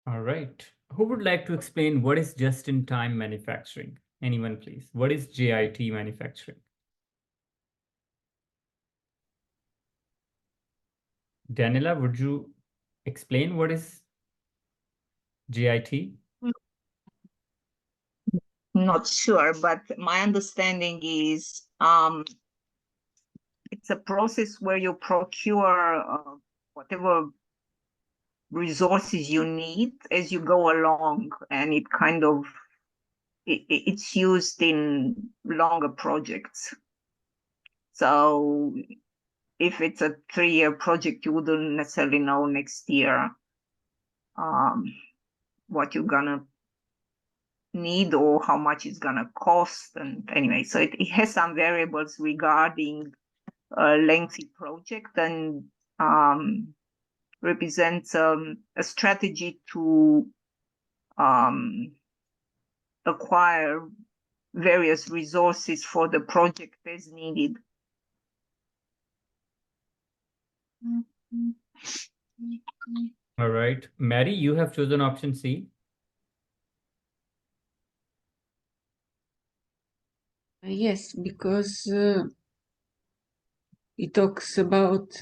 All right. Who would like to explain what is just-in-time manufacturing? Anyone, please. What is JIT manufacturing? Daniela, would you explain what is JIT? Not sure, but my understanding is it's a process where you procure whatever resources you need as you go along, and it kind of it's used in longer projects. So if it's a 3-year project, you wouldn't necessarily know next year what you're gonna need or how much it's gonna cost. And anyway, so it has some variables regarding a lengthy project, and represents a strategy to acquire various resources for the project as needed. All right. Mary, you have chosen option C. Yes, because it talks about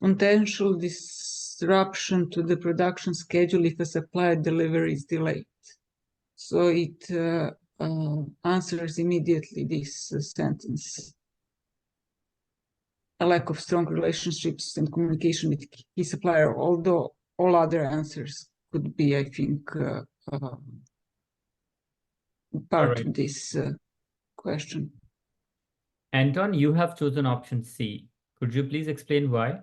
potential disruption to the production schedule if a supply delivery is delayed. So it answers immediately this sentence. A lack of strong relationships and communication with key supplier, although all other answers could be, I think, part of this question. Anton, you have chosen option C. Could you please explain why?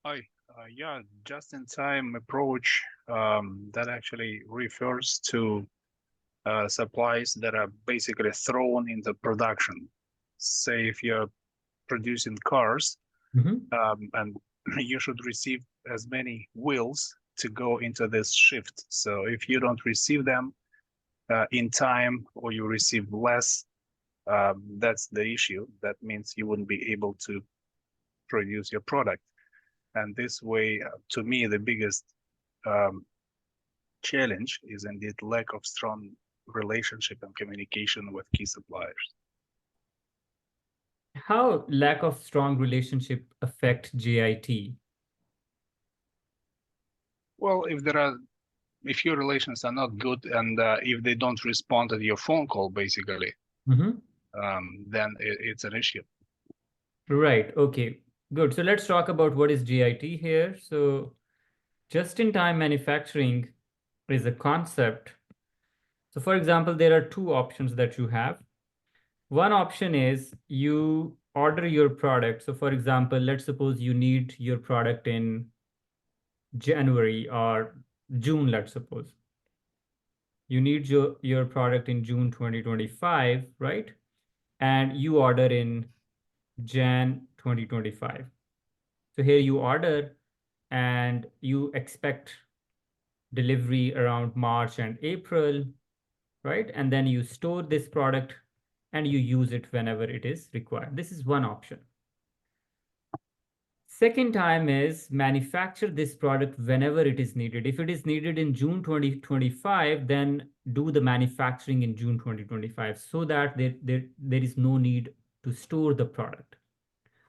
Hi. Yeah, just-in-time approach that actually refers to supplies that are basically thrown into production. Say if you're producing cars, and you should receive as many wheels to go into this shift. So if you don't receive them in time, or you receive less, that's the issue. That means you wouldn't be able to produce your product. And this way, to me, the biggest challenge is indeed lack of strong relationship and communication with key suppliers. How lack of strong relationship affect JIT? Well, if your relations are not good, and if they don't respond to your phone call, basically, then it's an issue. Right. Okay. Good. So let's talk about what is JIT here. So just-in-time manufacturing is a concept. So for example, there are two options that you have. One option is you order your product. So for example, let's suppose you need your product in January or June, let's suppose. You need your product in June 2025, right? And you order in Jan 2025. So here you order and you expect delivery around March and April, right? And then you store this product and you use it whenever it is required. This is one option. Second time is manufacture this product whenever it is needed. If it is needed in June 2025, then do the manufacturing in June 2025 so that there is no need to store the product.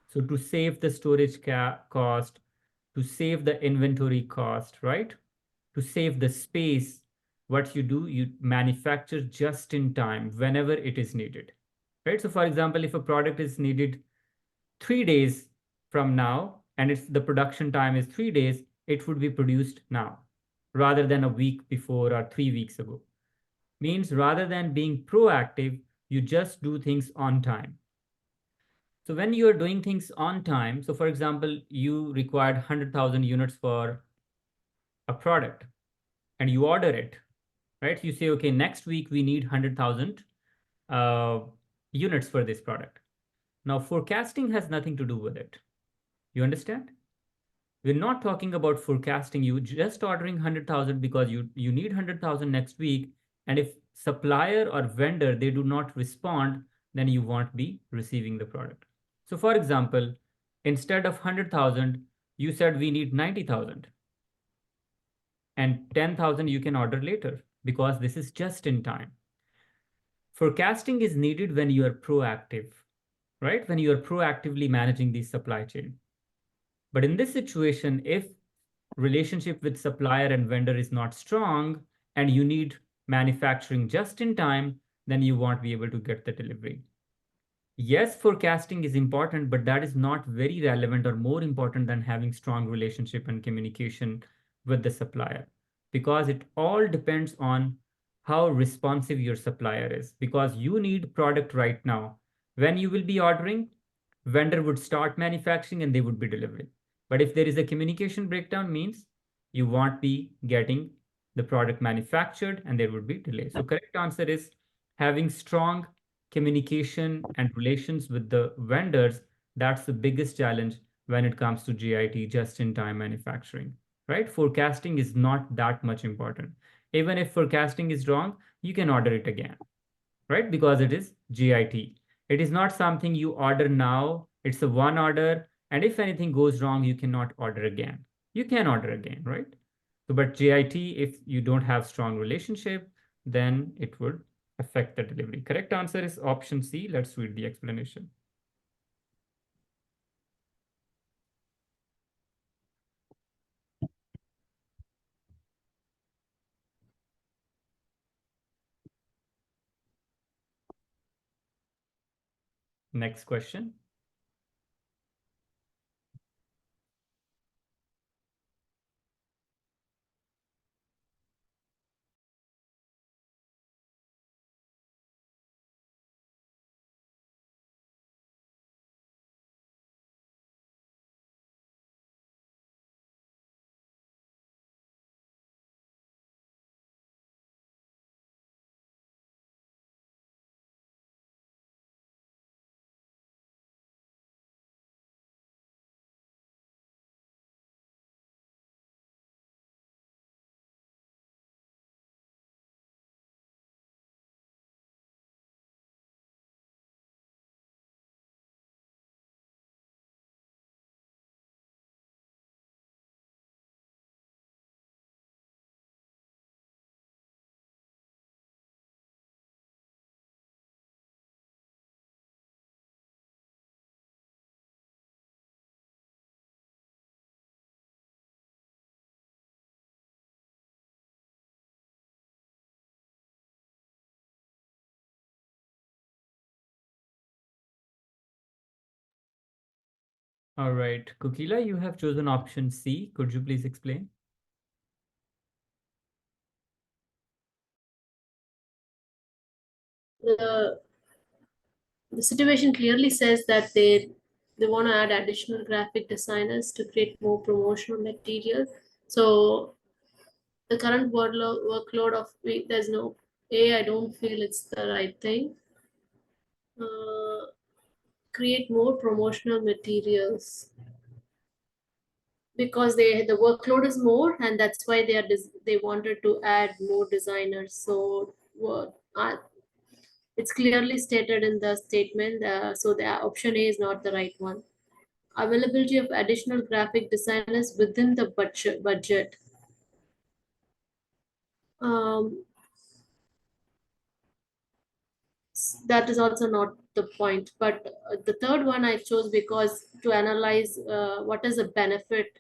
So to save the storage cost, to save the inventory cost, right? To save the space, what you do, you manufacture just in time whenever it is needed, right? So for example, if a product is needed 3 days from now, and the production time is 3 days, it would be produced now rather than a week before or 3 weeks ago. Means rather than being proactive, you just do things on time. So when you are doing things on time, so for example, you required 100,000 units for a product and you order it, right? You say, okay, next week we need 100,000 units for this product. Now, forecasting has nothing to do with it. You understand? We're not talking about forecasting. You just ordering 100,000 because you need 100,000 next week. And if supplier or vendor, they do not respond, then you won't be receiving the product. So for example, instead of 100,000, you said we need 90,000. and 10,000 you can order later because this is just in time. Forecasting is needed when you are proactive, right? When you are proactively managing the supply chain. But in this situation, if relationship with supplier and vendor is not strong and you need manufacturing just in time, then you won't be able to get the delivery. Yes, forecasting is important, but that is not very relevant or more important than having strong relationship and communication with the supplier, because it all depends on how responsive your supplier is, because you need product right now. When you will be ordering, vendor would start manufacturing and they would be delivering. But if there is a communication breakdown, means you won't be getting the product manufactured and there would be delay. So correct answer is having strong communication and relations with the vendors. That's the biggest challenge when it comes to JIT, just in time manufacturing, right? Forecasting is not that much important. Even if forecasting is wrong, you can order it again, right? Because it is JIT. It is not something you order now. It's a one order. And if anything goes wrong, you cannot order again. You can order again, right? So, but JIT, if you don't have strong relationship, then it would affect the delivery. Correct answer is option C. Let's read the explanation. Next question. All right, Kukila, you have chosen option C. Could you please explain? The situation clearly says that they want to add additional graphic designers to create more promotional material. So the current workload of there's no I don't feel it's the right thing. Create more promotional materials because the workload is more, and that's why they wanted to add more designers. So it's clearly stated in the statement. So the option A is not the right one. Availability of additional graphic designers within the budget. Um, that is also not the point. But the third one I chose because to analyze what is the benefit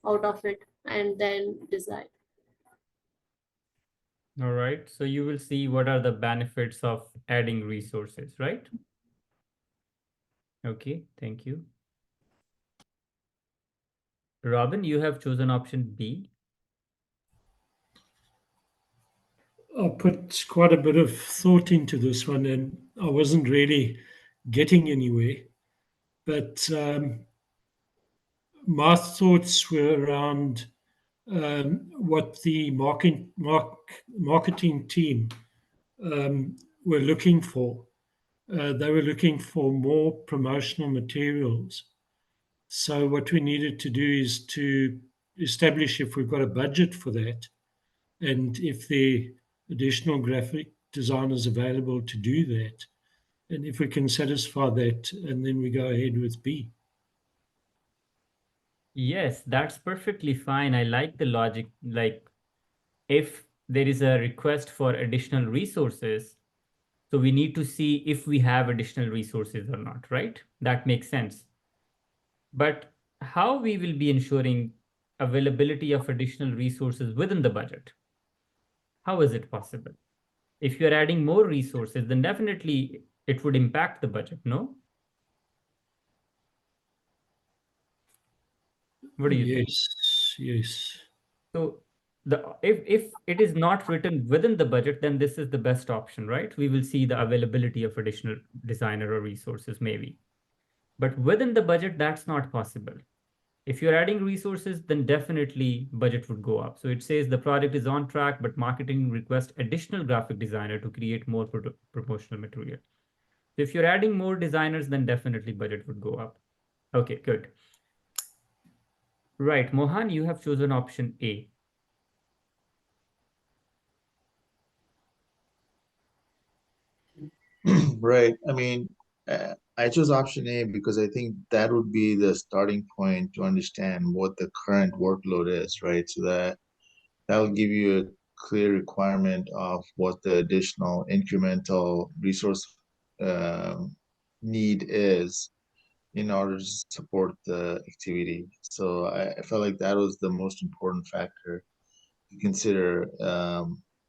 out of it and then decide. All right, so you will see what are the benefits of adding resources, right? Okay, thank you. Robin, you have chosen option B. I put quite a bit of thought into this one and I wasn't really getting anywhere. But my thoughts were around what the marketing team were looking for. They were looking for more promotional materials. So what we needed to do is to establish if we've got a budget for that and if the additional graphic designers available to do that. And if we can satisfy that, and then we go ahead with B. Yes, that's perfectly fine. I like the logic, like if there is a request for additional resources, so we need to see if we have additional resources or not, right? That makes sense. But how we will be ensuring availability of additional resources within the budget? How is it possible? If you're adding more resources, then definitely it would impact the budget, no? What do you think? Yes. So if it is not written within the budget, then this is the best option, right? We will see the availability of additional designer or resources maybe. But within the budget, that's not possible. If you're adding resources, then definitely budget would go up. So it says the project is on track, but marketing requests additional graphic designer to create more promotional material. So if you're adding more designers, then definitely budget would go up. Okay, good. Right, Mohan, you have chosen option A. Right. I mean, I chose option A because I think that would be the starting point to understand what the current workload is, right? So that'll give you a clear requirement of what the additional incremental resource need is in order to support the activity. So I felt like that was the most important factor to consider,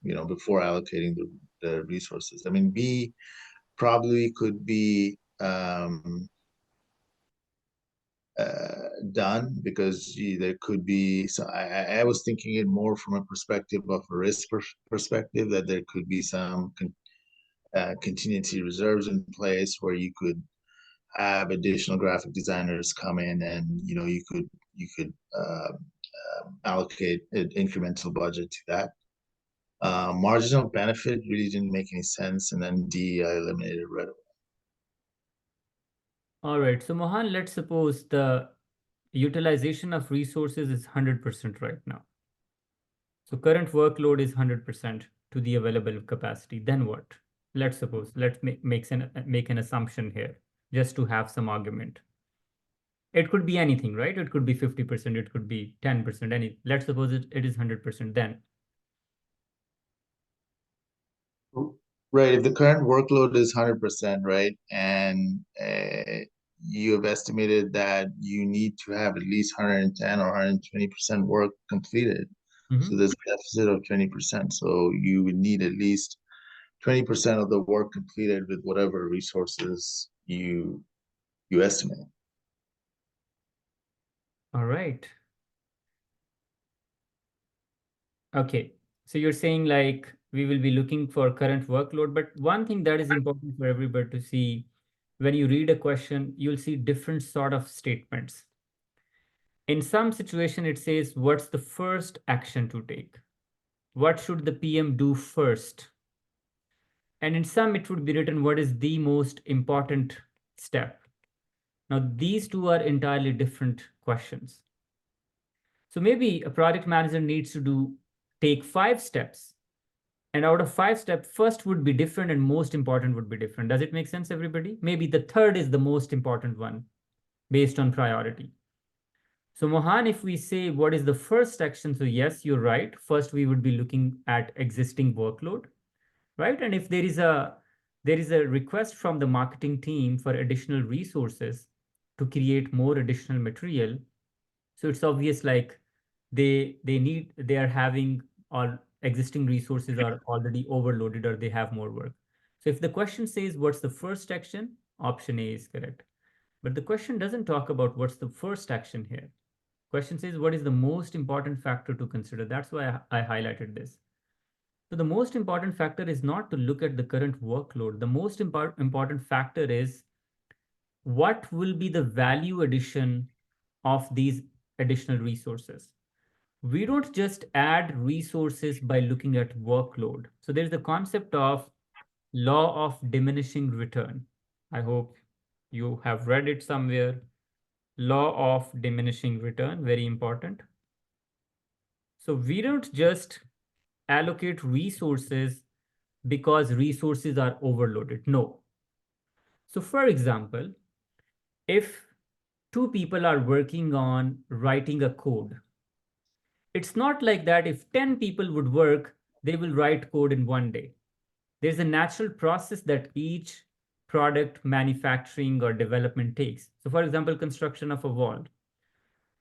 before allocating the resources. I mean, B probably could be done because there could be. So I was thinking it more from a perspective of a risk perspective, that there could be some contingency reserves in place where you could have additional graphic designers come in, and you could allocate an incremental budget to that. Marginal benefit really didn't make any sense, and then D I eliminated right away. All right, so Mohan, let's suppose the utilization of resources is 100% right now. So current workload is 100% to the available capacity. Then what? Let's suppose, let's make an assumption here, just to have some argument. It could be anything, right? It could be 50%, it could be 10%, let's suppose it is 100% then. Right. If the current workload is 100%, right, and you have estimated that you need to have at least 110 or 120% work completed. So there's a deficit of 20%. So you would need at least 20% of the work completed with whatever resources you estimate. All right. Okay. So you're saying like we will be looking for current workload, but one thing that is important for everybody to see, when you read a question, you'll see different sort of statements. In some situation, it says, what's the first action to take? What should the PM do first? And in some, it would be written, what is the most important step? Now, these two are entirely different questions. So maybe a project manager needs to take 5 steps. And out of 5 steps, first would be different and most important would be different. Does it make sense, everybody? Maybe the third is the most important one based on priority. So Mohan, if we say what is the first action, so yes, you're right. First, we would be looking at existing workload, right? And if there is a request from the marketing team for additional resources to create more additional material, so it's obvious like they are having all existing resources are already overloaded or they have more work. So if the question says what's the first action, option A is correct. But the question doesn't talk about what's the first action here. Question says what is the most important factor to consider. That's why I highlighted this. So the most important factor is not to look at the current workload. The most important factor is what will be the value addition of these additional resources. We don't just add resources by looking at workload. So there's the concept of law of diminishing return. I hope you have read it somewhere. Law of diminishing return, very important. So we don't just allocate resources because resources are overloaded. No. So for example, if 2 people are working on writing a code it's not like that if 10 people would work, they will write code in one day. There's a natural process that each product manufacturing or development takes. So for example, construction of a wall.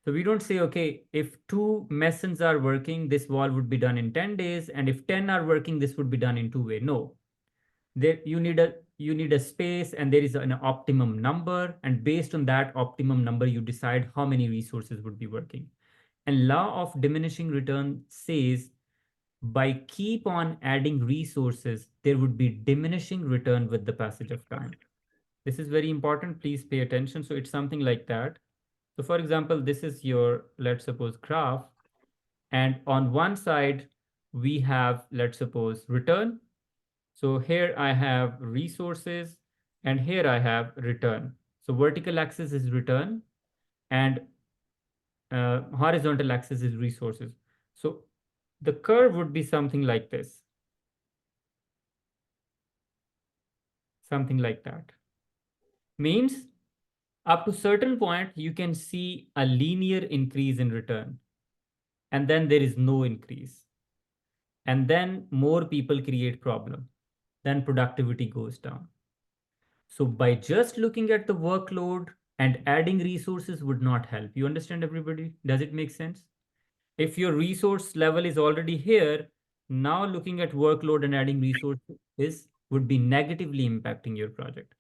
So we don't say, okay, if 2 masons are working, this wall would be done in 10 days. And if 10 are working, this would be done in 2 ways. No, there you need a space, and there is an optimum number. And based on that optimum number, you decide how many resources would be working. And law of diminishing return says by keep on adding resources, there would be diminishing return with the passage of time. This is very important. Please pay attention. So it's something like that. So for example, this is your, let's suppose, graph. And on one side, we have, let's suppose, return. So here I have resources, and here I have return. So vertical axis is return, and horizontal axis is resources. So the curve would be something like this. Something like that. Means up to certain point, you can see a linear increase in return. And then there is no increase. And then more people create problem. Then productivity goes down. So by just looking at the workload and adding resources would not help. You understand, everybody? Does it make sense? If your resource level is already here, now looking at workload and adding resources would be negatively impacting your project.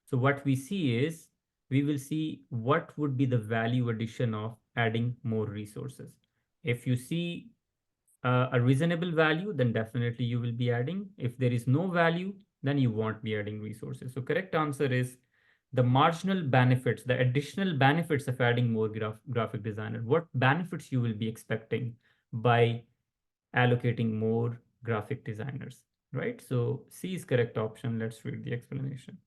So what we see is, we will see what would be the value addition of adding more resources. If you see a reasonable value, then definitely you will be adding. If there is no value, then you won't be adding resources. So correct answer is the marginal benefits, the additional benefits of adding more graphic designer. What benefits you will be expecting by allocating more graphic designers, right? So C is correct option. Let's read the explanation.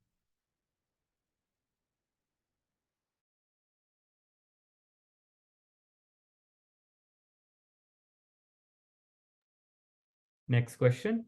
Next question.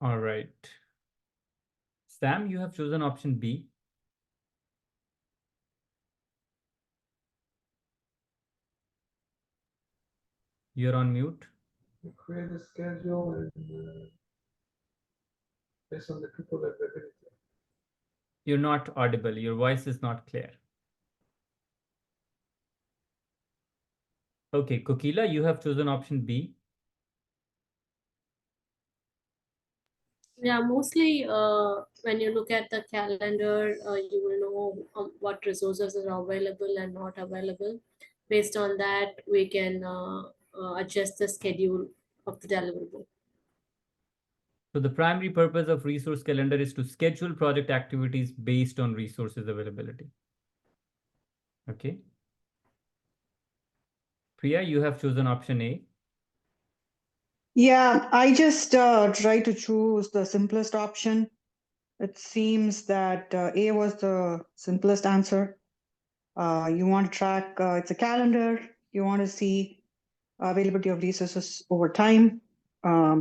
All right. Sam, you have chosen option B. You're on mute. You create a schedule and based on the people availability. You're not audible. Your voice is not clear. Okay, Kokila, you have chosen option B. Yeah, mostly when you look at the calendar, you will know what resources are available and not available. Based on that, we can adjust the schedule of the deliverable. So the primary purpose of resource calendar is to schedule project activities based on resources availability. Okay. Priya, you have chosen option A. Yeah, I just try to choose the simplest option. It seems that A was the simplest answer. You want to track, it's a calendar. You want to see availability of resources over time.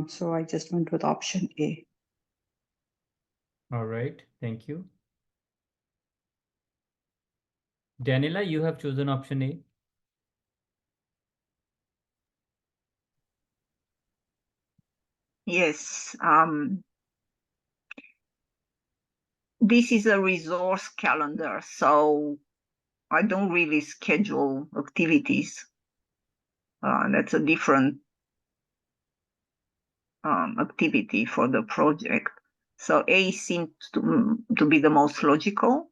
So I just went with option A. All right, thank you. Daniela, you have chosen option A. Yes. This is a resource calendar, so I don't really schedule activities. That's a different activity for the project. So A seems to be the most logical.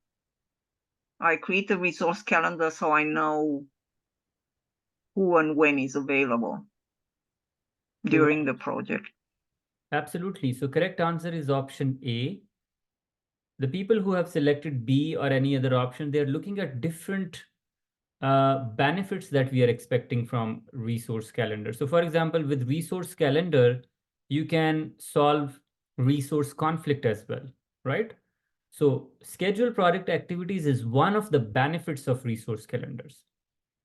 I create a resource calendar so I know who and when is available during the project. Absolutely. So correct answer is option A. The people who have selected B or any other option, they're looking at different benefits that we are expecting from resource calendar. So for example, with resource calendar, you can solve resource conflict as well, right? So schedule project activities is one of the benefits of resource calendars,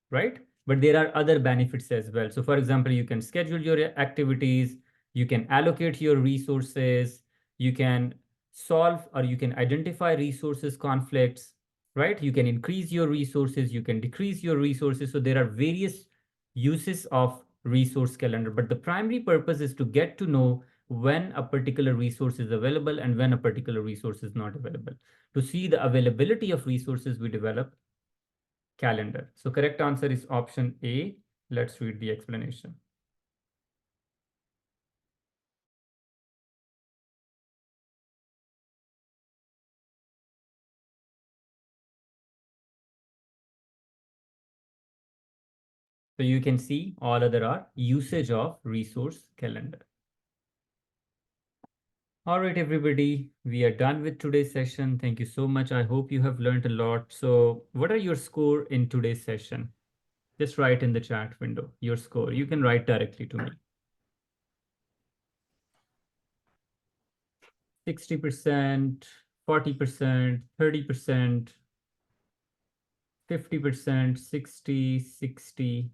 right? But there are other benefits as well. So for example, you can schedule your activities, you can allocate your resources, you can solve or you can identify resources conflicts, right? You can increase your resources, you can decrease your resources. So there are various uses of resource calendar, but the primary purpose is to get to know when a particular resource is available and when a particular resource is not available. To see the availability of resources, we develop calendar. So correct answer is option A. Let's read the explanation. So you can see all other are usage of resource calendar. All right, everybody, we are done with today's session. Thank you so much. I hope you have learned a lot. So what are your score in today's session? Just write in the chat window, your score. You can write directly to me. 60%, 40%, 30%, 50%, 60, 60.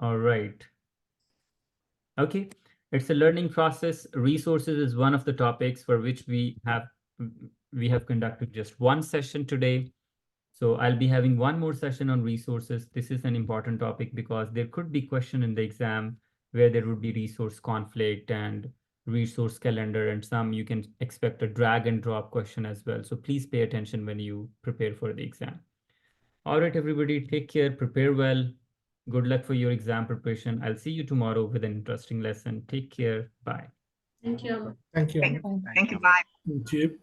All right. Okay. It's a learning process. Resources is one of the topics for which we have conducted just one session today. So I'll be having one more session on resources. This is an important topic because there could be question in the exam where there would be resource conflict and resource calendar, and some you can expect a drag and drop question as well. So please pay attention when you prepare for the exam. All right, everybody, take care, prepare well. Good luck for your exam preparation. I'll see you tomorrow with an interesting lesson. Take care. Bye. Thank you. Thank you. Thank you. Bye. Thank you.